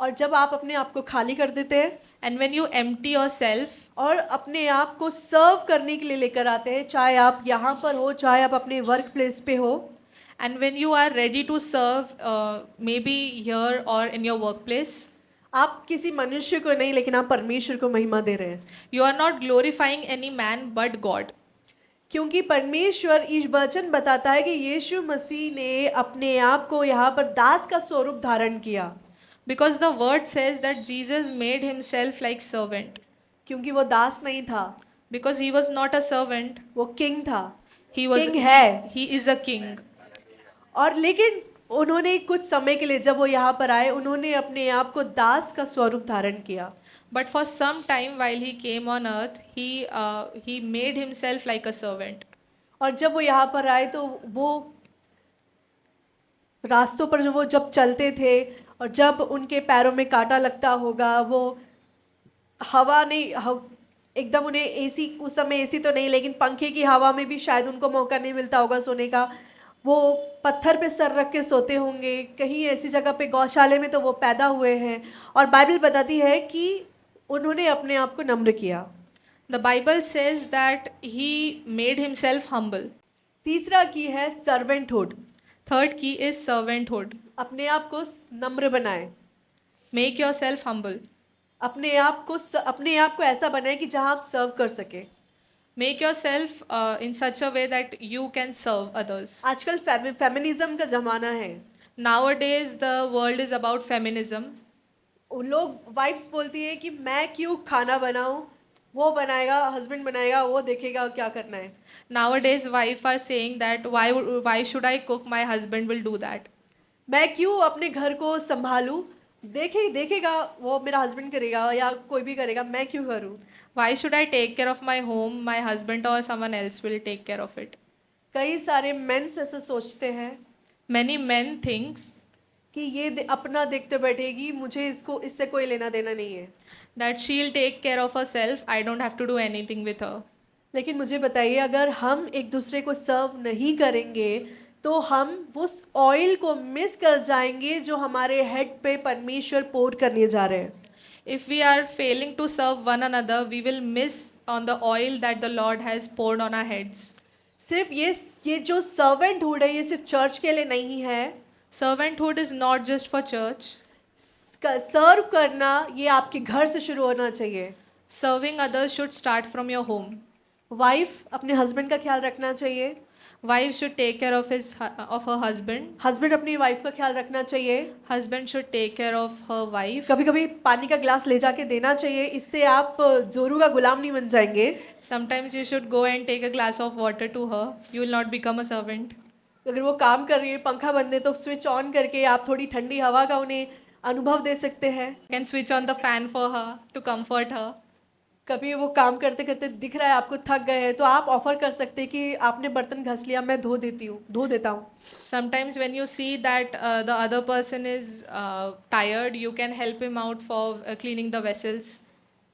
और जब आप अपने आप को खाली कर देते हैं and when you empty yourself और अपने आप को सर्व करने के लिए लेकर आते हैं, चाहे आप यहाँ पर हो, चाहे आप अपने वर्क प्लेस पे हो, and when you are ready to serve, maybe here or in your workplace, आप किसी मनुष्य को नहीं लेकिन आप परमेश्वर को महिमा दे रहे हैं, you are not glorifying any man but God. क्योंकि परमेश्वर इस वचन बताता है कि यीशु मसीह ने अपने आप को यहाँ पर दास का स्वरूप धारण किया, Because the word says that Jesus made himself like servant. क्योंकि वो दास नहीं था, Because he was not a servant, वो किंग था, he was किंग है. he is a king. और लेकिन उन्होंने कुछ समय के लिए जब वो यहाँ पर आए, उन्होंने अपने आप को दास का स्वरूप धारण किया. But for some time while he came on earth, he made himself like a servant. और जब वो यहाँ पर आए तो वो रास्तों पर जब चलते थे और जब उनके पैरों में कांटा लगता होगा, वो हवा नहीं एकदम उन्हें एसी, उस समय एसी तो नहीं लेकिन पंखे की हवा में भी शायद उनको मौका नहीं मिलता होगा सोने का, वो पत्थर पे सर रख के सोते होंगे, कहीं ऐसी जगह पे गौशाले में तो वो पैदा हुए हैं. और बाइबल बताती है कि उन्होंने अपने आप को नम्र किया. The Bible says that he made himself humble. तीसरा की है सर्वेंटहुड. Third key is servanthood. अपने आप को नम्र बनाए, Make yourself humble. अपने आप को ऐसा बनाए कि जहाँ आप सर्व कर सके. Make yourself in such a way that you can serve others. आजकल फेमिनिज्म का ज़माना है. Nowadays, the world is about feminism. उन लोग वाइफ्स बोलती है कि मैं क्यों खाना बनाऊं, वो बनाएगा, हस्बैंड बनाएगा, वो देखेगा क्या करना है. Nowadays, wife are saying that why should I cook? My husband will do that. मैं क्यों अपने घर को संभालूं, देखेगा वो मेरा हस्बैंड करेगा या कोई भी करेगा, मैं क्यों करूं. Why should I take care of my home? My husband or someone else will take care of it. कई सारे मेंस ऐसा सोचते हैं Many men thinks कि ये अपना देखते बैठेगी, मुझे इससे कोई लेना देना नहीं है. that she'll take care of herself. I don't have to do anything with her. लेकिन मुझे बताइए, अगर हम एक दूसरे को सर्व नहीं करेंगे तो हम उस ऑयल को मिस कर जाएंगे जो हमारे हेड पे परमेश्वर पोर करने जा रहे हैं. If we are failing to serve one another, we will miss on the oil that the Lord has poured on our heads. सिर्फ ये जो सर्वेंटहुड है ये सिर्फ चर्च के लिए नहीं है. Servanthood is not just for church. सर्व करना ये आपके घर से शुरू होना चाहिए. Serving others should start from your home. Wife अपने हस्बैंड का ख्याल रखना चाहिए, Wife should take care of her husband. Husband अपनी वाइफ का ख्याल रखना चाहिए. Husband should take care of her wife. कभी कभी पानी का ग्लास ले जाके देना चाहिए, इससे आप जोरू का गुलाम नहीं बन जाएंगे. Sometimes you should go and take a glass of water to her. You will not become a servant. अगर वो काम कर रही है, पंखा बंद है, तो स्विच ऑन करके आप थोड़ी ठंडी हवा का उन्हें अनुभव दे सकते हैं. You can switch on the fan for her to comfort her. कभी वो काम करते करते दिख रहा है आपको थक गए हैं, तो आप ऑफर कर सकते हैं कि आपने बर्तन घस लिया, मैं धो देता हूँ. Sometimes when you see that the other person is tired, you can help him out for cleaning the vessels.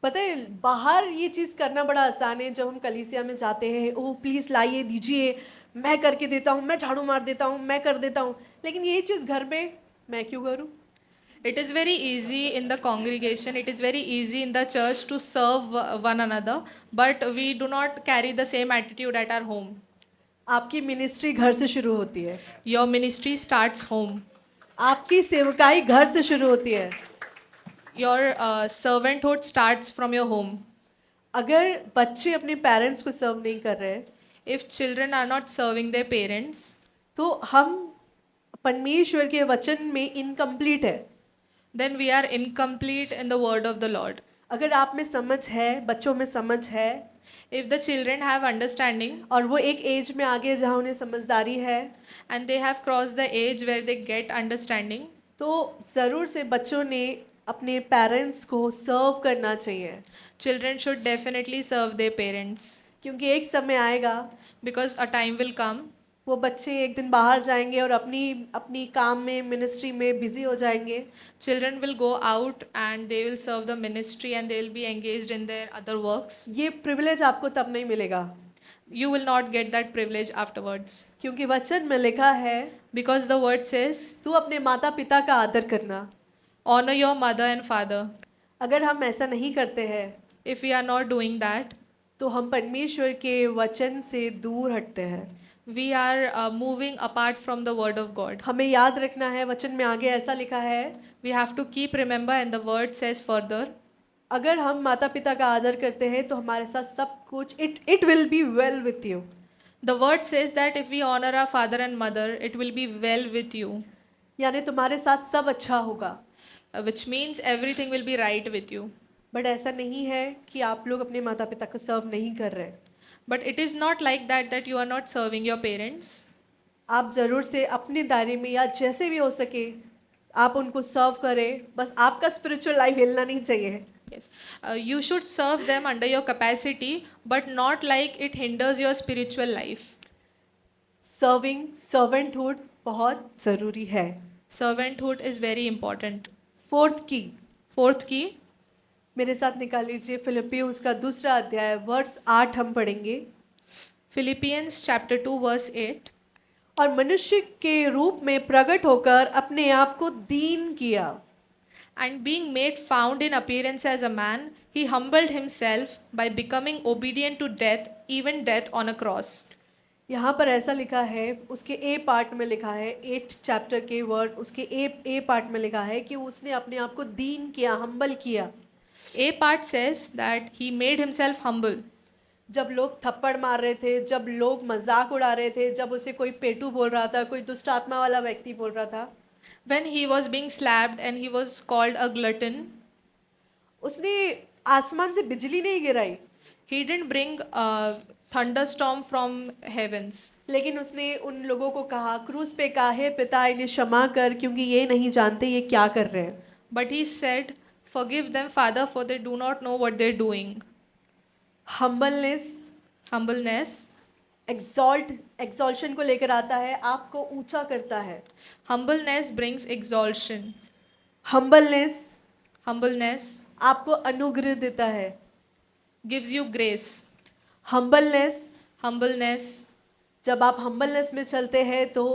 पता है बाहर ये चीज़ करना बड़ा आसान है. जब हम कलीसिया में जाते हैं, ओह प्लीज़ लाइए दीजिए, मैं करके देता हूँ, मैं झाड़ू मार देता हूँ, मैं कर देता हूँ. लेकिन ये चीज़ घर में मैं क्यों करूँ. It is very easy in the congregation, it is very easy in the church to serve one another, but we do not carry the same attitude at our home. आपकी मिनिस्ट्री घर से शुरू होती है। Your ministry starts home. आपकी सेवकाई घर से शुरू होती है। Your servanthood starts from your home. अगर बच्चे अपने पेरेंट्स को सर्व नहीं कर रहे If children are not serving their parents, तो हम परमेश्वर के वचन में इनकम्प्लीट है। then we are incomplete in the word of the Lord. अगर आप में समझ है, बच्चों में समझ है If the children have understanding और वो एक एज में आगे जहाँ उन्हें समझदारी है, and they have crossed the age where they get understanding, तो ज़रूर से बच्चों ने अपने पेरेंट्स को सर्व करना चाहिए, children should definitely serve their parents, क्योंकि एक समय आएगा because a time will come वो बच्चे एक दिन बाहर जाएंगे और अपनी अपनी काम में, मिनिस्ट्री में बिजी हो जाएंगे। children will go out and they will serve the ministry and they will be engaged in their other works. ये प्रिविलेज आपको तब नहीं मिलेगा, You will not get that privilege afterwards, क्योंकि वचन में लिखा है because the word says, तू अपने माता पिता का आदर करना। honor your mother and father. अगर हम ऐसा नहीं करते हैं If we are not doing that, तो हम परमेश्वर के वचन से दूर हटते हैं। we are moving apart from the word of God. हमें याद रखना है, वचन में आगे ऐसा लिखा है, We have to keep remember, and the word says further, अगर हम माता पिता का आदर करते हैं तो हमारे साथ सब कुछ it will be well with you. the word says that if we honor our father and mother, it will be well with you, यानी तुम्हारे साथ सब अच्छा होगा। which means everything will be right with you. But ऐसा नहीं है कि आप लोग अपने माता पिता को सर्व नहीं कर रहे। But it is not like that you are not serving your parents. आप ज़रूर से अपने दायरे में या जैसे भी हो सके आप उनको सर्व करें, बस आपका स्पिरिचुअल लाइफ हिलना नहीं चाहिए। Yes, you should serve them under your capacity, but not like it hinders your spiritual life. Serving, servanthood बहुत ज़रूरी है। Servanthood is very important. Fourth की Fourth key, मेरे साथ निकाल लीजिए, फिलिपियोस का दूसरा अध्याय वर्ष 8 हम पढ़ेंगे। Philippians chapter 2 verse 8. और मनुष्य के रूप में प्रकट होकर अपने आप को दीन किया। And being made found in appearance as a man, he humbled himself by becoming obedient to death, even death on a cross. यहाँ पर ऐसा लिखा है, उसके ए पार्ट में लिखा है, 8 चैप्टर के वर्ड उसके ए पार्ट में लिखा है कि उसने अपने आप को दीन किया, हम्बल किया। A part says that he made himself humble. जब लोग थप्पड़ मार रहे थे, जब लोग मजाक उड़ा रहे थे, जब उसे कोई पेटू बोल रहा था, कोई दुष्ट आत्मा वाला व्यक्ति बोल रहा था, When he was being slapped and he was called a glutton, उसने आसमान से बिजली नहीं गिराई, he didn't bring a thunderstorm from heavens. लेकिन उसने उन लोगों को कहा, क्रूस पे काहे पिता इन्हें क्षमा कर, क्योंकि ये नहीं जानते ये क्या कर रहे हैं। But he said, forgive them, Father, for they do not know what they're doing. Humbleness, Humbleness. एक्सॉल्शन को लेकर आता है, आपको ऊंचा करता है। Humbleness brings exaltation. Humbleness Humbleness आपको अनुग्रह देता है। gives you grace. Humbleness, Humbleness, जब आप हम्बलनेस में चलते हैं तो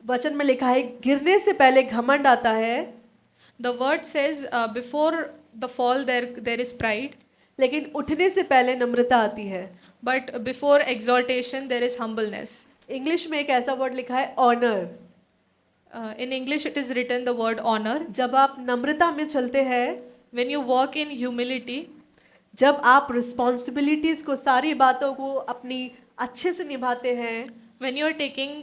वचन में लिखा है, गिरने से पहले घमंड आता है, the word says, before the fall there is pride, लेकिन उठने से पहले नम्रता आती है। but before exaltation there is humbleness. English में एक ऐसा वर्ड लिखा है, honour. In English it is written the word honor. जब आप नम्रता में चलते हैं, When you walk in humility, जब आप रिस्पॉन्सिबिलिटीज को, सारी बातों को अपनी अच्छे से निभाते हैं, when you are taking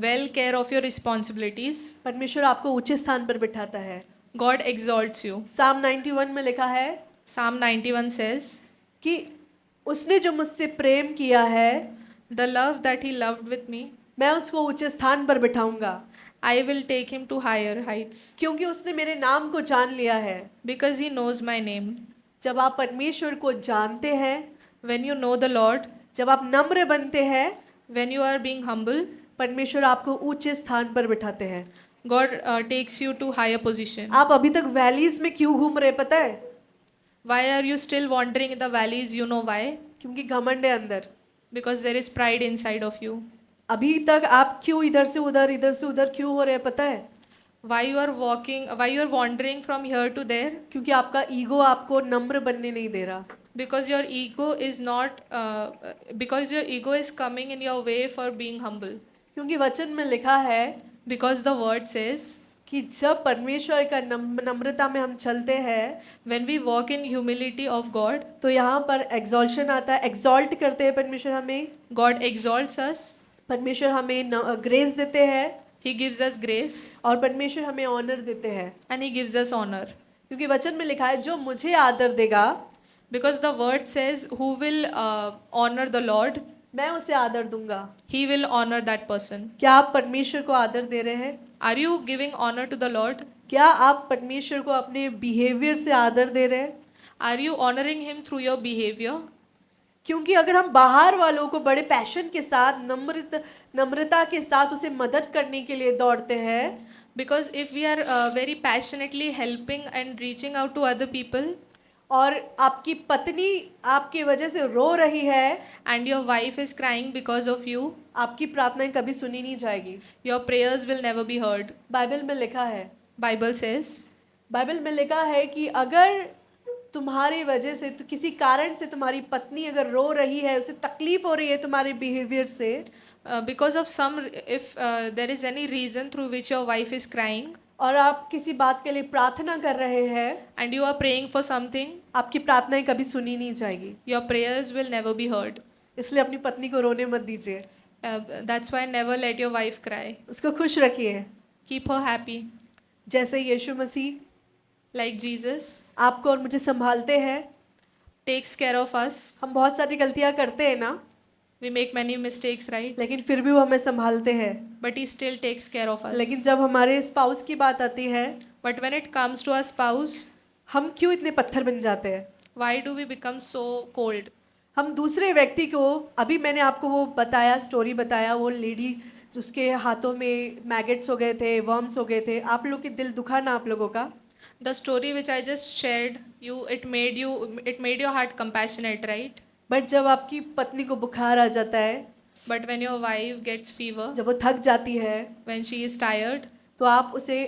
well care of your responsibilities, परमेश्वर आपको ऊंचे स्थान पर बिठाता है। God exalts you. साम 91 में लिखा है Psalm 91 says, कि उसने जो मुझसे प्रेम किया है, the love that he loved with me, मैं उसको ऊंचे स्थान पर बिठाऊंगा, I will take him to higher heights, क्योंकि उसने मेरे नाम को जान लिया है। because he knows my name. जब आप परमेश्वर को जानते हैं, When you know the Lord, जब आप नम्र बनते हैं, when you are being humble, परमेश्वर आपको ऊंचे स्थान पर बिठाते हैं। God takes you to higher position. आप अभी तक वैलीज में क्यों घूम रहे पता है? Why are you still wandering in the valleys? You know why? क्योंकि घमंड है अंदर। Because there is pride inside of you. अभी तक आप क्यों इधर से उधर क्यों हो रहे हैं पता है? Why you are walking, why you are wandering from here to there? क्योंकि आपका ईगो आपको नम्र बनने नहीं दे रहा। because your ego is not because your ego is coming in your way for being humble. क्योंकि वचन में लिखा है Because the word says, कि जब परमेश्वर का नम्रता में हम चलते हैं when we walk in humility of God, तो यहाँ पर एग्जॉल्शन आता है, एग्जॉल्ट करते हैं परमेश्वर हमें, God exalts us, परमेश्वर हमें ग्रेस देते हैं He gives us grace, और परमेश्वर हमें ऑनर देते हैं। and He gives us honor. क्योंकि वचन में लिखा है जो मुझे आदर देगा Because the word says, who will honor the Lord, मैं उसे आदर दूंगा। He will honor that person. क्या आप परमेश्वर को आदर दे रहे हैं? Are you giving honor to the Lord? क्या आप परमेश्वर को अपने बिहेवियर से आदर दे रहे हैं? Are you honoring Him through your behavior? क्योंकि अगर हम बाहर वालों को बड़े पैशन के साथ नम्रता के साथ उसे मदद करने के लिए दौड़ते हैं Because if we are very passionately helping and reaching out to other people, और आपकी पत्नी आपकी वजह से रो रही है, and your wife is crying because of you, आपकी प्रार्थनाएं कभी सुनी नहीं जाएगी। your prayers will never be heard. Bible में लिखा है, Bible says, बाइबल में लिखा है कि अगर तुम्हारी वजह से तो किसी कारण से तुम्हारी पत्नी अगर रो रही है, उसे तकलीफ हो रही है तुम्हारे बिहेवियर से, because of some, if there is any reason through which your wife is crying, और आप किसी बात के लिए प्रार्थना कर रहे हैं, and you are praying for something, आपकी प्रार्थनाएं कभी सुनी नहीं जाएगी। your prayers will never be heard. इसलिए अपनी पत्नी को रोने मत दीजिए, That's why never let your wife cry. उसको खुश रखिए। Keep her happy. जैसे यीशु मसीह Like Jesus आपको और मुझे संभालते हैं। takes care of us. हम बहुत सारी गलतियां करते हैं ना, We make many mistakes, right? लेकिन फिर भी वो हमें संभालते हैं। But He still takes care of us. लेकिन जब हमारे स्पाउस की बात आती है, But when it comes to our spouse, हम क्यों इतने पत्थर बन जाते हैं? why do we become so cold? हम दूसरे व्यक्ति को, अभी मैंने आपको वो बताया, स्टोरी बताया, वो लेडी उसके हाथों में मैगेट्स हो गए थे, वर्म्स हो गए थे, आप लोग की दिल दुखा ना आप लोगों का? The story which I just shared, it made your heart compassionate, right? But जब आपकी पत्नी को बुखार आ जाता है, But when your wife gets fever, जब वो थक जाती है, when she is tired, तो आप उसे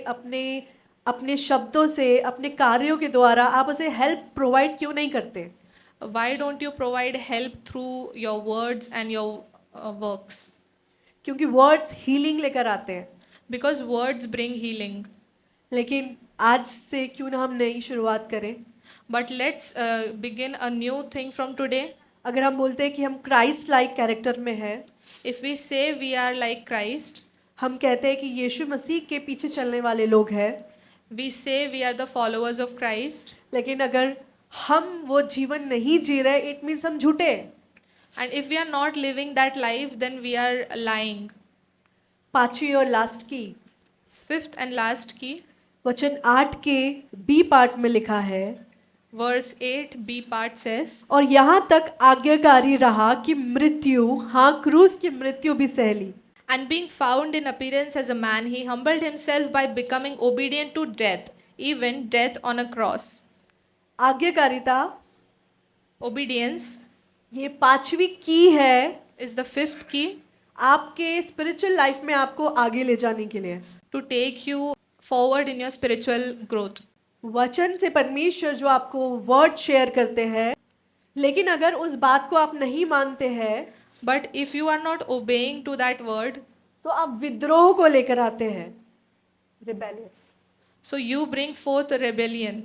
अपने शब्दों से, अपने कार्यों के द्वारा आप उसे हेल्प प्रोवाइड क्यों नहीं करते? why don't you provide help through your words and your works? क्योंकि वर्ड्स हीलिंग लेकर आते हैं। Because words bring healing. लेकिन आज से क्यों ना हम नई शुरुआत करें? But let's begin a new thing from today. अगर हम बोलते हैं कि हम क्राइस्ट लाइक कैरेक्टर में हैं, If we say we are like Christ, हम कहते हैं कि यीशु मसीह के पीछे चलने वाले लोग हैं, we say we are the followers of Christ, लेकिन अगर हम वो जीवन नहीं जी रहे, इट मीन्स हम झूठे हैं। and if we are not living that life, then we are lying. पांचवी और लास्ट की, Fifth and last key, वचन 8 के बी पार्ट में लिखा है, verse 8 B part says, और यहाँ तक आज्ञाकारी रहा कि मृत्यु, हाँ क्रूस की मृत्यु भी सह ली। and being found in appearance as a man, he humbled himself by becoming obedient to death, even death on a cross. आज्ञाकारिता, Obedience ये पांचवी की है is the fifth key आपके स्पिरिचुअल लाइफ में आपको आगे ले जाने के लिए। to take you forward in your spiritual growth. वचन से परमेश्वर जो आपको वर्ड शेयर करते हैं, लेकिन अगर उस बात को आप नहीं मानते हैं, But if you are not obeying to that word, तो आप विद्रोह को लेकर आते हैं, rebellious. so you bring forth rebellion.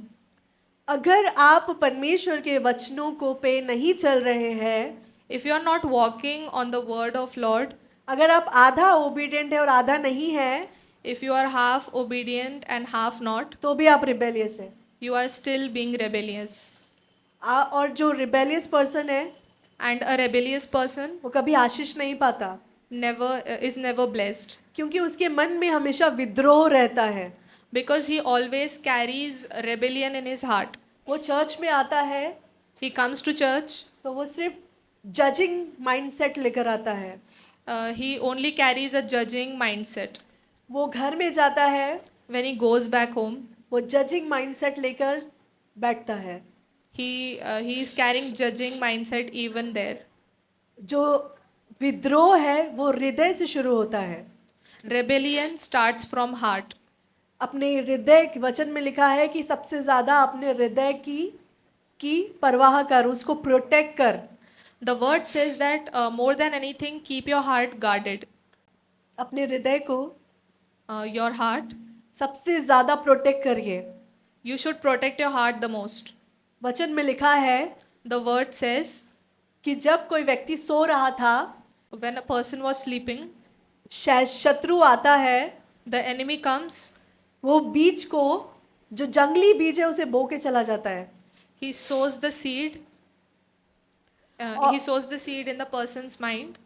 अगर आप परमेश्वर के वचनों को पे नहीं चल रहे हैं, If you are not walking on the word of Lord, अगर आप आधा ओबीडिएंट है और आधा नहीं है, if you are half obedient and half not, तो भी आप रिबेलियस है। you are still being rebellious. और जो रिबेलियस पर्सन है, And a rebellious person वो कभी आशीष नहीं पाता, is never blessed, क्योंकि उसके मन में हमेशा विद्रोह रहता है। because he always carries rebellion in his heart. वो चर्च में आता है He comes to church, तो वो सिर्फ जजिंग माइंडसेट लेकर आता है। he only carries a judging mindset. वो घर में जाता है, When he goes back home, वो जजिंग माइंडसेट लेकर बैठता है। he is carrying judging mindset even there. जो विद्रोह है वो हृदय से शुरू होता है। Rebellion starts from heart. अपने हृदय, वचन में लिखा है कि सबसे ज्यादा अपने हृदय की की परवाह कर, उसको प्रोटेक्ट कर। The word says that more than anything, keep your heart guarded. अपने हृदय को Your heart, सबसे ज्यादा प्रोटेक्ट करिए। you should protect your heart the most. वचन में लिखा है The word says, कि जब कोई व्यक्ति सो रहा था, when a person was sleeping, शायद शत्रु आता है, the enemy comes, वो बीज को, जो जंगली बीज है, उसे बो के चला जाता है। he sows the seed. Oh. He sows the seed in the person's mind.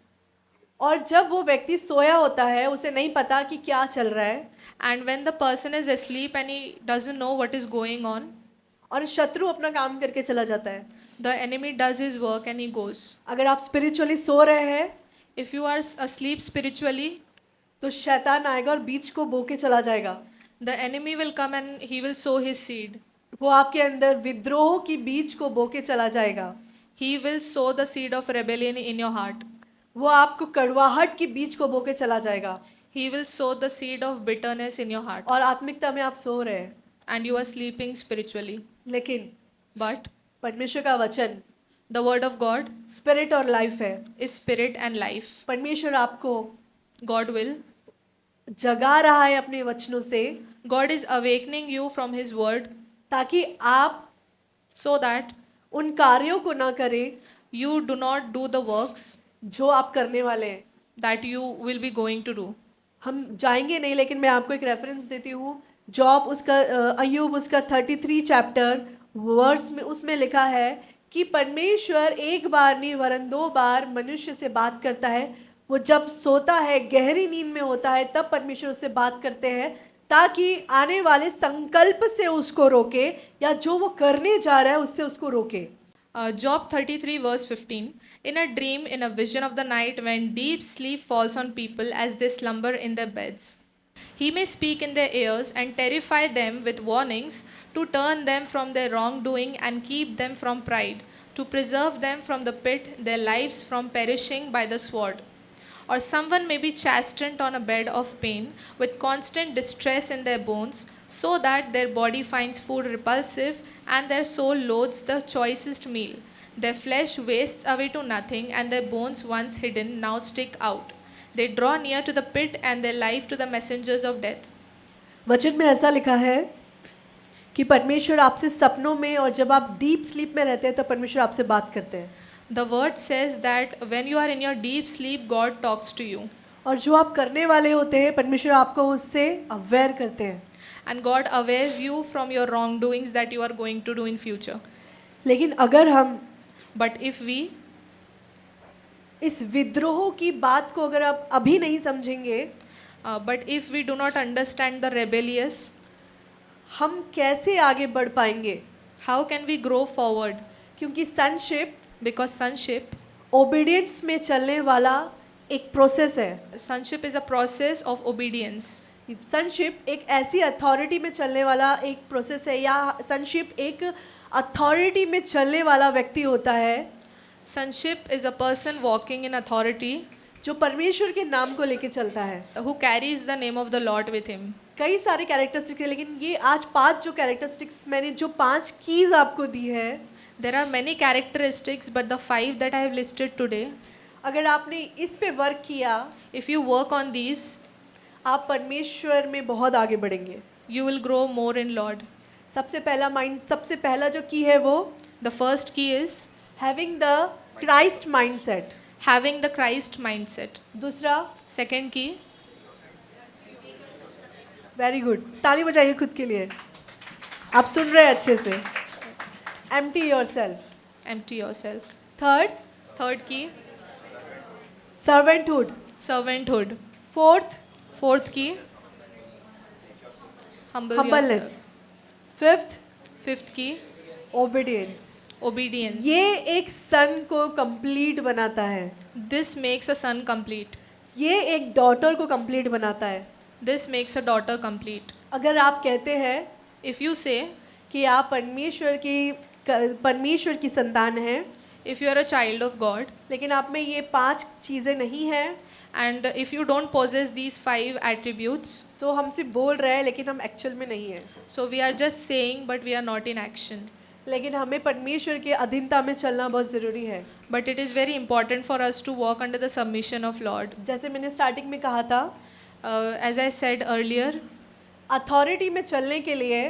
और जब वो व्यक्ति सोया होता है, उसे नहीं पता कि क्या चल रहा है, And when the person is asleep and he doesn't know what is going on, और शत्रु अपना काम करके चला जाता है। the enemy does his work and he goes. अगर आप स्पिरिचुअली सो रहे हैं, If you are asleep spiritually, तो शैतान आएगा और बीज को बो के चला जाएगा। the enemy will come and he will sow his seed. वो आपके अंदर विद्रोह की बीज को बो के चला जाएगा। He will sow the seed of rebellion in your heart. वो आपको कड़वाहट की बीज को बो के चला जाएगा। He will sow the seed of bitterness in your heart. और आत्मिकता में आप सो रहे हैं, And you are sleeping spiritually. लेकिन But परमेश्वर का वचन the word of God spirit और लाइफ है। is spirit and life. परमेश्वर आपको God will. जगा रहा है अपने वचनों से, God is awakening you from his word ताकि आप so that उन कार्यों को ना करें you do not do the works जो आप करने वाले हैं। that you will be going to do. हम जाएंगे नहीं, लेकिन मैं आपको एक रेफरेंस देती हूँ। जॉब उसका अय्यूब उसका 33 चैप्टर वर्स में उसमें लिखा है कि परमेश्वर एक बार नहीं वरन 2 बार मनुष्य से बात करता है। वो जब सोता है, गहरी नींद में होता है, तब परमेश्वर उससे बात करते हैं ताकि आने वाले संकल्प से उसको रोके, या जो वो करने जा रहा है उससे उसको रोके। Job 33 verse 15. In a dream, in a vision of the night, when deep sleep falls on people as they slumber in their beds, he may speak in their ears and terrify them with warnings to turn them from their wrongdoing and keep them from pride, to preserve them from the pit, their lives from perishing by the sword. Or someone may be chastened on a bed of pain with constant distress in their bones, so that their body finds food repulsive and their soul loathes the choicest meal. Their flesh wastes away to nothing, and their bones, once hidden, now stick out. They draw near to the pit and their life to the messengers of death. वचन में ऐसा लिखा है कि परमेश्वर आपसे सपनों में, और जब आप डीप स्लीप में रहते हैं तो परमेश्वर आपसे बात करते हैं। The word says that when you are in your deep sleep, God talks to you. और जो आप करने वाले होते हैं, परमेश्वर आपको उससे अवेयर करते हैं। And God awares you from your wrongdoings that you are going to do in future. लेकिन अगर हम But if we इस विद्रोह की बात को अगर आप अभी नहीं समझेंगे, but if we do not understand the rebellious, हम कैसे आगे बढ़ पाएंगे? how can we grow forward? क्योंकि सनशिप Because sonship ओबीडियंस में चलने वाला एक प्रोसेस है। sonship is a process of obedience. Sonship एक ऐसी अथॉरिटी में चलने वाला एक प्रोसेस है, या सनशिप एक अथॉरिटी में चलने वाला व्यक्ति होता है Sonship is a person walking in authority जो परमेश्वर के नाम को लेके चलता है। who carries the name of the Lord with him. कई सारे कैरेक्टरिस्टिक्स हैं, लेकिन ये आज 5 जो कैरेक्टरिस्टिक्स मैंने जो 5 कीज आपको दी है, There are many characteristics, but the 5 that I have listed today, अगर आपने इस पे वर्क किया, if you work on these, आप परमेश्वर में बहुत आगे बढ़ेंगे। you will grow more in Lord. सबसे पहला जो की है वो The first key is having the Christ mindset. having the Christ mindset. दूसरा, Second key, वेरी गुड, ताली बजाइए खुद के लिए, आप सुन रहे हैं अच्छे से। Empty yourself. empty yourself. Third, Third key, सर्वेंटहुड। servanthood. Fourth, Fourth key, humble humbleness. yourself. Fifth, Fifth key, obedience. obedience. ये एक सन को कंप्लीट बनाता है, This makes a son complete. ये एक डॉटर को कंप्लीट बनाता है। This makes a daughter complete. अगर आप कहते हैं If you say, कि आप परमेश्वर की संतान हैं, if you are a child of God, लेकिन आप में ये 5 चीज़ें नहीं हैं, and if you don't possess these 5 attributes, सो हम सिर्फ बोल रहे हैं लेकिन हम एक्चुअल में नहीं हैं। so we are just saying, but we are not in action. लेकिन हमें परमेश्वर के अधीनता में चलना बहुत ज़रूरी है। But it is very important for us to walk under the submission of Lord. जैसे मैंने स्टार्टिंग में कहा था, As I said earlier, authority में चलने के लिए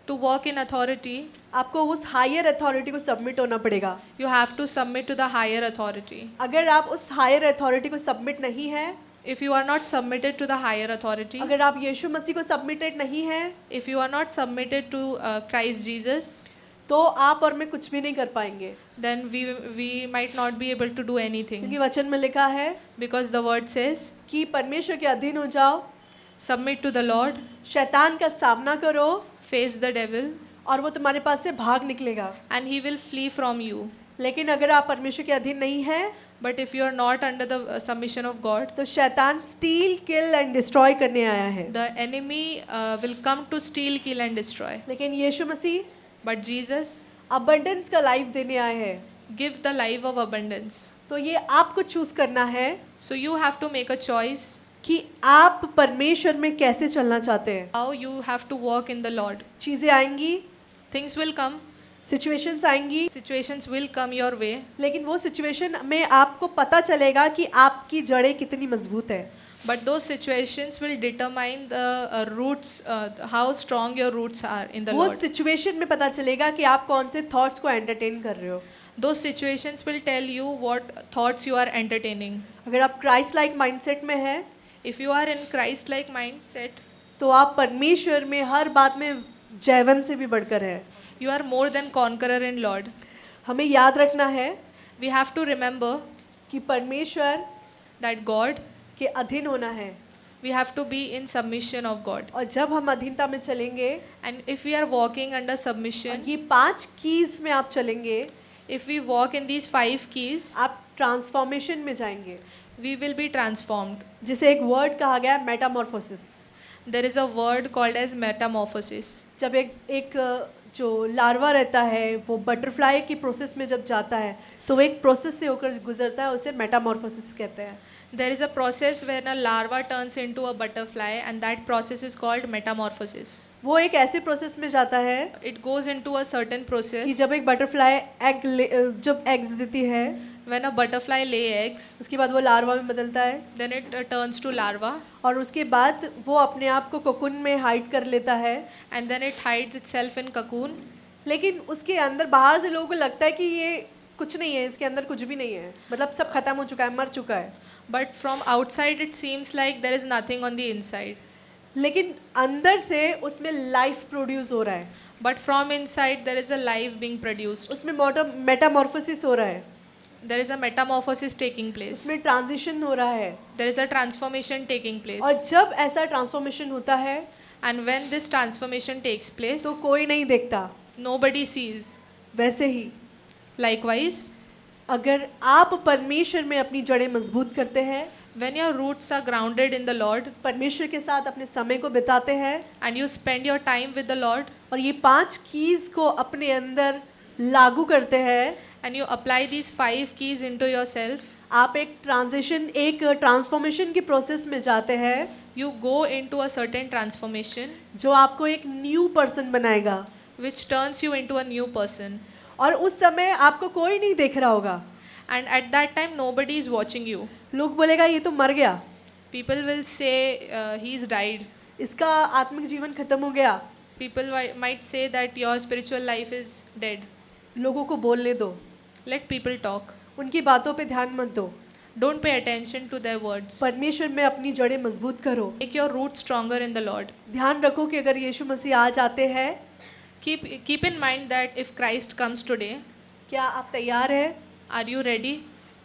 to walk in authority, आपको उस हायर अथॉरिटी को सबमिट होना पड़ेगा। you have to submit to the higher authority. अगर आप उस हायर अथॉरिटी को सबमिट नहीं है, If you are not submitted to the higher authority, अगर आप यीशु मसीह को सबमिटेड नहीं है, if you are not submitted to Christ Jesus, तो आप और मैं कुछ भी नहीं कर पाएंगे, then we might not be able to do anything. क्योंकि वचन में लिखा है Because the word says, कि परमेश्वर के अधीन हो जाओ, submit to the Lord, शैतान का सामना करो face the devil, और वो तुम्हारे पास से भाग निकलेगा। and he will flee from you. लेकिन अगर आप परमेश्वर के अधीन नहीं हैं, But if you are not under the submission of God, तो शैतान स्टील, किल एंड डिस्ट्रॉय करने आया है। the enemy will come to steal, kill and destroy. लेकिन यीशु मसीह But Jesus अबंडेंस का लाइफ देने आए हैं। give the life of abundance. तो ये आपको चूज करना है So you have to make a choice कि आप परमेश्वर में कैसे चलना चाहते हैं। how you have to walk in the Lord. चीजें आएंगी, Things will come, सिचुएशंस आएंगी, situations will come your way, लेकिन वो सिचुएशन में आपको पता चलेगा कि आपकी जड़ें कितनी मजबूत है। but those situations will determine the roots, how strong your roots are in the वो Lord. सिचुएशन में पता चलेगा कि आप कौन से थॉट्स को एंटरटेन कर रहे हो। Those situations will tell you what thoughts you are entertaining. अगर आप क्राइस्ट लाइक माइंडसेट में हैं, If you are in Christ-like mindset, तो आप परमेश्वर में हर बात में जयवंत से भी बढ़कर है। you are more than conqueror in Lord. हमें याद रखना है We have to remember कि परमेश्वर that God, के अधीन होना है, we have to be in submission of God. और जब हम अधीनता में चलेंगे, And if we are walking under submission, ये 5 कीज में आप चलेंगे, if we walk in these 5 keys, आप ट्रांसफॉर्मेशन में जाएंगे, we will be transformed. जिसे एक वर्ड कहा गया है Metamorphosis. There is a word called as metamorphosis. जब एक जो लार्वा रहता है वो बटरफ्लाई की प्रोसेस में जब जाता है तो वो एक प्रोसेस से होकर गुजरता है, उसे मेटामॉर्फोसिस कहते हैं। There is a process where a larva turns into a butterfly, and that process is called metamorphosis. वो एक ऐसे प्रोसेस में जाता है It goes into a certain कि process. जब एक बटरफ्लाई जब एग्स देती है, When a butterfly lay eggs, उसके बाद वो लार्वा में बदलता है, then it turns to larva, और उसके बाद वो अपने आप को कोकून में हाइड कर लेता है। and then it hides itself in cocoon. लेकिन उसके अंदर बाहर से लोगों को लगता है कि ये कुछ नहीं है, इसके अंदर कुछ भी नहीं है, मतलब सब खत्म हो चुका है, मर चुका है। But from outside it seems like there is nothing on the inside. लेकिन अंदर से उसमें लाइफ प्रोड्यूस हो रहा है, But from inside there is a life being produced. उसमें मेटामॉर्फोसिस हो रहा है, There is a metamorphosis taking place. उसमें ट्रांजिशन हो रहा है। There is a transformation taking और place. जब ऐसा ट्रांसफॉर्मेशन होता है And when this transformation takes place, तो कोई नहीं देखता। nobody sees. वैसे ही Likewise, अगर आप परमेश्वर में अपनी जड़ें मजबूत करते हैं, when your roots are grounded in the Lord परमेश्वर के साथ अपने समय को बिताते हैं and you spend your time with the Lord और ये 5 कीज को अपने अंदर लागू करते हैं, and you apply these 5 keys into yourself, आप एक ट्रांसफॉर्मेशन की प्रोसेस में जाते हैं you go into a certain transformation जो आपको एक न्यू पर्सन बनाएगा। which turns you into a new person. और उस समय आपको कोई नहीं देख रहा होगा, And at that time, nobody is watching you. लोग बोलेगा ये तो मर गया, People will say, he's died. इसका आत्मिक जीवन खत्म हो गया। People might say that your spiritual life is dead. लोगों को बोलने दो, Let people talk. उनकी बातों पे ध्यान मत दो, Don't pay attention to their words. परमेश्वर में अपनी जड़ें मजबूत करो। Make your roots stronger in the Lord. ध्यान रखो कि अगर यीशु मसीह आज आते हैं, Keep in mind that if Christ comes today, क्या आप तैयार हैं? are you ready?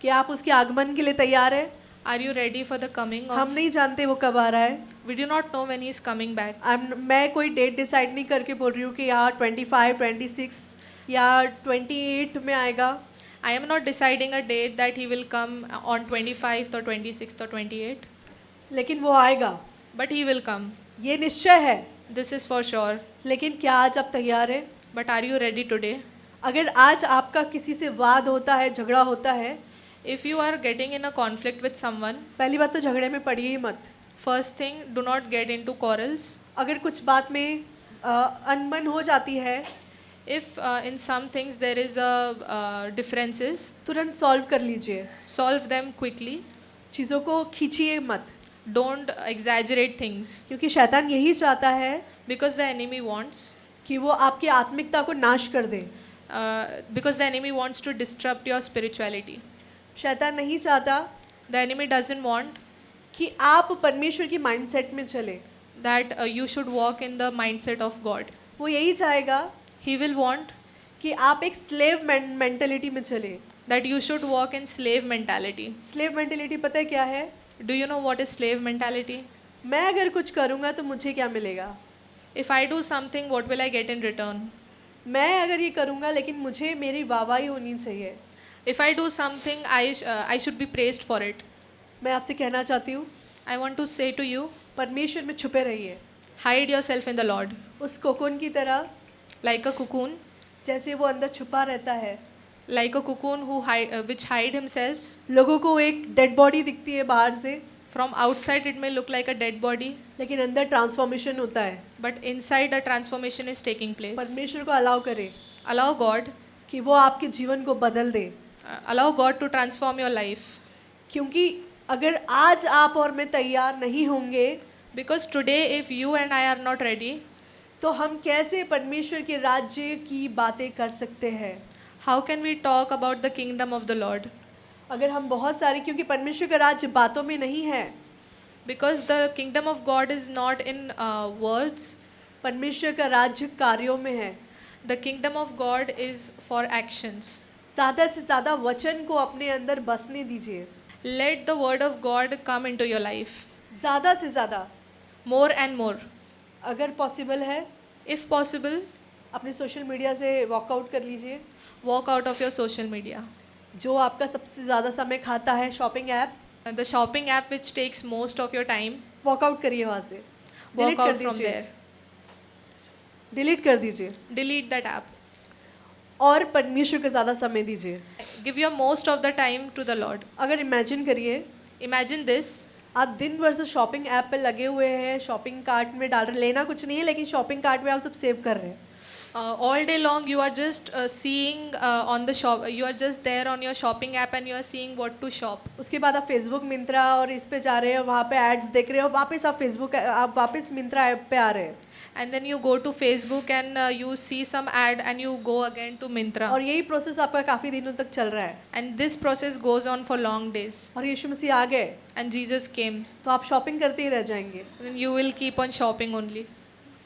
क्या आप उसके आगमन के लिए तैयार हैं? Are you ready for the coming हम of? नहीं जानते वो कब आ रहा है। We do not know when he is coming back. मैं कोई डेट डिसाइड नहीं करके बोल रही हूँ कि यहाँ 25, 26 या 28 में आएगा। I am not deciding a date that he will come on 25th or 26th or 28th, लेकिन वो आएगा, but he will come. ये निश्चय है। This is for sure. लेकिन क्या आज आप तैयार हैं? But are you ready today? अगर आज आपका किसी से वाद होता है, झगड़ा होता है, If you are getting in a conflict with someone, पहली बात तो झगड़े में पड़िए ही मत। first thing, do not get into quarrels. अगर कुछ बात में अनबन हो जाती है, If in some things there is a differences, तुरंत सॉल्व कर लीजिए, solve them quickly. चीज़ों को खींचिए मत, Don't exaggerate things, क्योंकि शैतान यही चाहता है because the enemy wants. कि वो आपकी आत्मिकता को नाश कर दे। Because the enemy wants to disrupt your spirituality. शैतान नहीं चाहता The enemy doesn't want कि आप परमेश्वर की माइंडसेट में चले, that you should walk in the mindset of God. वो यही चाहेगा He will want कि आप एक स्लेव मेंटेलिटी में चले। that you should walk in slave mentality. Slave mentality पता है क्या है? Do you know what is slave mentality? मैं अगर कुछ करूँगा तो मुझे क्या मिलेगा, If I do something, what will I get in return? मैं अगर ये करूँगा लेकिन मुझे मेरी वाहवाही होनी चाहिए। If I do something, I should be praised for it. मैं आपसे कहना चाहती हूँ, I want to say to you, परमेश्वर में छुपे रहिए, hide yourself in the Lord. उस कोकोन की तरह, Like a cocoon, जैसे वो अंदर छुपा रहता है। like a cocoon which hide himself. लोगों को एक डेड बॉडी दिखती है बाहर से, From outside it may look like a dead body, लेकिन अंदर ट्रांसफॉर्मेशन होता है। but inside a transformation is taking place. परमेश्वर को अलाउ करें Allow God, कि वो आपके जीवन को बदल दे, allow God to transform your life. क्योंकि अगर आज आप और मैं तैयार नहीं होंगे Because today if you and I are not ready, तो हम कैसे परमेश्वर के राज्य की बातें कर सकते हैं? how can we talk about the kingdom of the Lord? अगर हम बहुत सारे, क्योंकि परमेश्वर का राज्य बातों में नहीं है, Because the kingdom of God is not in words. परमेश्वर का राज्य कार्यों में है। The kingdom of God is for actions. ज़्यादा से ज़्यादा वचन को अपने अंदर बसने दीजिए, Let the word of God come into your life. ज़्यादा से ज़्यादा, More and more. अगर पॉसिबल है If possible, अपने सोशल मीडिया से वॉकआउट कर लीजिए। walk out of your social media. जो आपका सबसे ज़्यादा समय खाता है, shopping app, The shopping app which takes most of your time, walkout करिए वहाँ से, walk डिलीट कर out from दीजिए, there. डिलीट कर दीजिए Delete that app. और परमेश्वर को ज़्यादा समय दीजिए। Give your most of the time to the Lord. अगर इमेजिन करिए Imagine this. आप दिन भर से शॉपिंग ऐप पे लगे हुए हैं, शॉपिंग कार्ट में डाल रहे, लेना कुछ नहीं है लेकिन शॉपिंग कार्ट में आप सब सेव कर रहे हैं। All day long you are just seeing on the shop, you are just there on your shopping app and you are seeing what to shop. उसके बाद आप फेसबुक मिंत्रा और इस पे जा रहे हैं, वहाँ पे एड्स देख रहे हो, वापस आप वापस मिंत्रा ऐप पे आ रहे हैं, And then you go to Facebook and you see some ad and you go again to Myntra. और यही प्रोसेस आपका काफ़ी दिनों तक चल रहा है। And this process goes on for long days. और यीशु मसीह आ गए And Jesus came. तो आप शॉपिंग करते ही रह जाएंगे, Then you will keep on shopping only.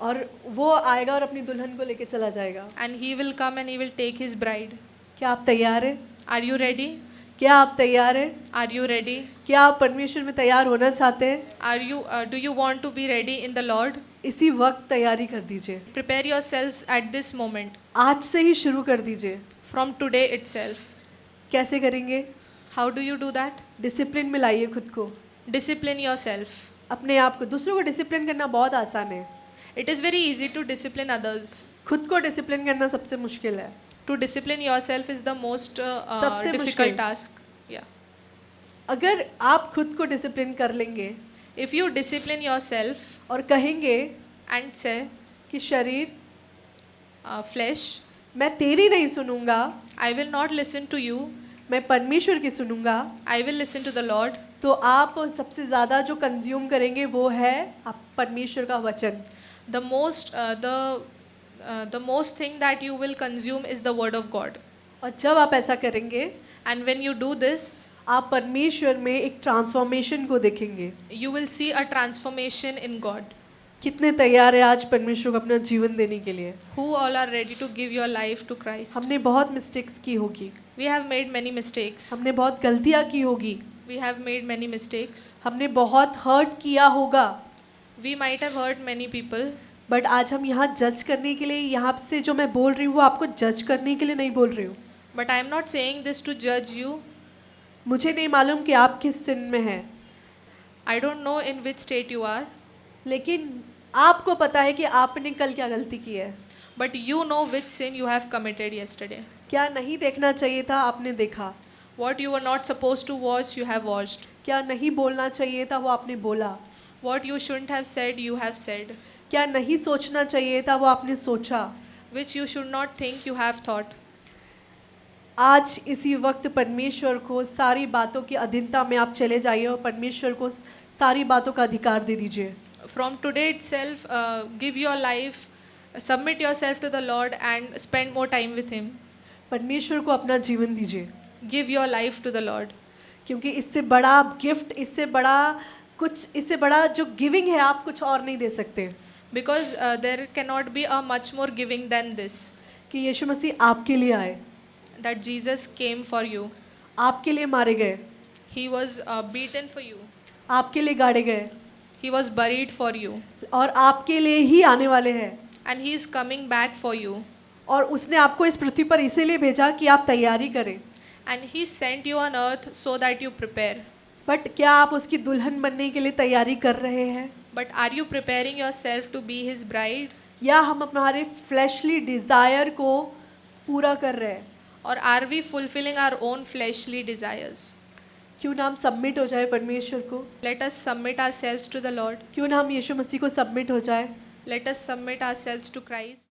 और वो आएगा और अपनी दुल्हन को लेके चला जाएगा। And he will come and he will take his bride. क्या आप तैयार हैं? Are you ready? क्या आप तैयार हैं? Are you ready? क्या आप परमेश्वर में तैयार होना चाहते हैं? Are you? Do you want to be ready in the Lord? इसी वक्त तैयारी कर दीजिए, Prepare yourselves at this moment. आज से ही शुरू कर दीजिए। From today itself. कैसे करेंगे? How do you do that? Discipline में लाइए खुद को, Discipline yourself. अपने आप को। दूसरों को डिसिप्लिन करना बहुत आसान है, It is very easy to discipline others. खुद को डिसिप्लिन करना सबसे मुश्किल है। To discipline yourself is the most सबसे difficult मुश्किल। task. Yeah. अगर आप खुद को डिसिप्लिन कर लेंगे If you discipline yourself और कहेंगे and say, कि शरीर, flesh, मैं तेरी नहीं सुनूंगा, I will not listen to you, मैं परमेश्वर की सुनूंगा, I will listen to the Lord, तो आप सबसे ज़्यादा जो कंज्यूम करेंगे वो है आप परमेश्वर का वचन। the most thing that you will consume is the word of God. और जब आप ऐसा करेंगे And when you do this, आप परमेश्वर में एक ट्रांसफॉर्मेशन को देखेंगे। you will see a transformation in God. कितने तैयार है आज परमेश्वर को अपना जीवन देने के लिए? Who all are ready to give your life to Christ? हमने बहुत मिस्टेक्स की होगी, We have made many mistakes. हमने बहुत गलतियाँ की होगी, We have made many mistakes. हमने बहुत हर्ट किया होगा, We might have hurt many people. But आज हम यहाँ जज करने के लिए, यहाँ से जो मैं बोल रही हूँ वो आपको जज करने के लिए नहीं बोल रही हूँ। But I am not saying this to judge you. मुझे नहीं मालूम कि आप किस sin में हैं, I don't know in which state you are. लेकिन आपको पता है कि आपने कल क्या गलती की है। But you know which sin you have committed yesterday. क्या नहीं देखना चाहिए था आपने देखा, What you were not supposed to watch, you have watched. क्या नहीं बोलना चाहिए था वो आपने बोला, What you shouldn't have said, you have said. क्या नहीं सोचना चाहिए था वो आपने सोचा, which you should not think you have thought. आज इसी वक्त परमेश्वर को सारी बातों की अधीनता में आप चले जाइए और परमेश्वर को सारी बातों का अधिकार दे दीजिए. From today itself, give your life, submit yourself to the Lord and spend more time with Him. परमेश्वर को अपना जीवन दीजिए, Give your life to the Lord. क्योंकि इससे बड़ा गिफ्ट, इससे बड़ा जो गिविंग है आप कुछ और नहीं दे सकते. Because there cannot be a much more giving than this. कि यीशु मसीह आपके लिए आए, That Jesus came for you. आपके लिए मारे गए, He was beaten for you. आपके लिए गाड़े गए He was buried for you. और आपके लिए ही आने वाले हैं. And He is coming back for you. और उसने आपको इस पृथ्वी पर इसीलिए भेजा कि आप तैयारी करें. And He sent you on earth so that you prepare. But क्या आप उसकी दुल्हन बनने के लिए तैयारी कर रहे हैं, But are you preparing yourself to be His bride? या हम हमारे फ्लैशली डिज़ायर को पूरा कर रहे हैं? Or are we fulfilling our own fleshly desires? क्यों ना हम सबमिट हो जाए परमेश्वर को, Let us submit ourselves to the Lord. क्यों ना हम यीशु मसीह को सबमिट हो जाए. Let us submit ourselves to Christ.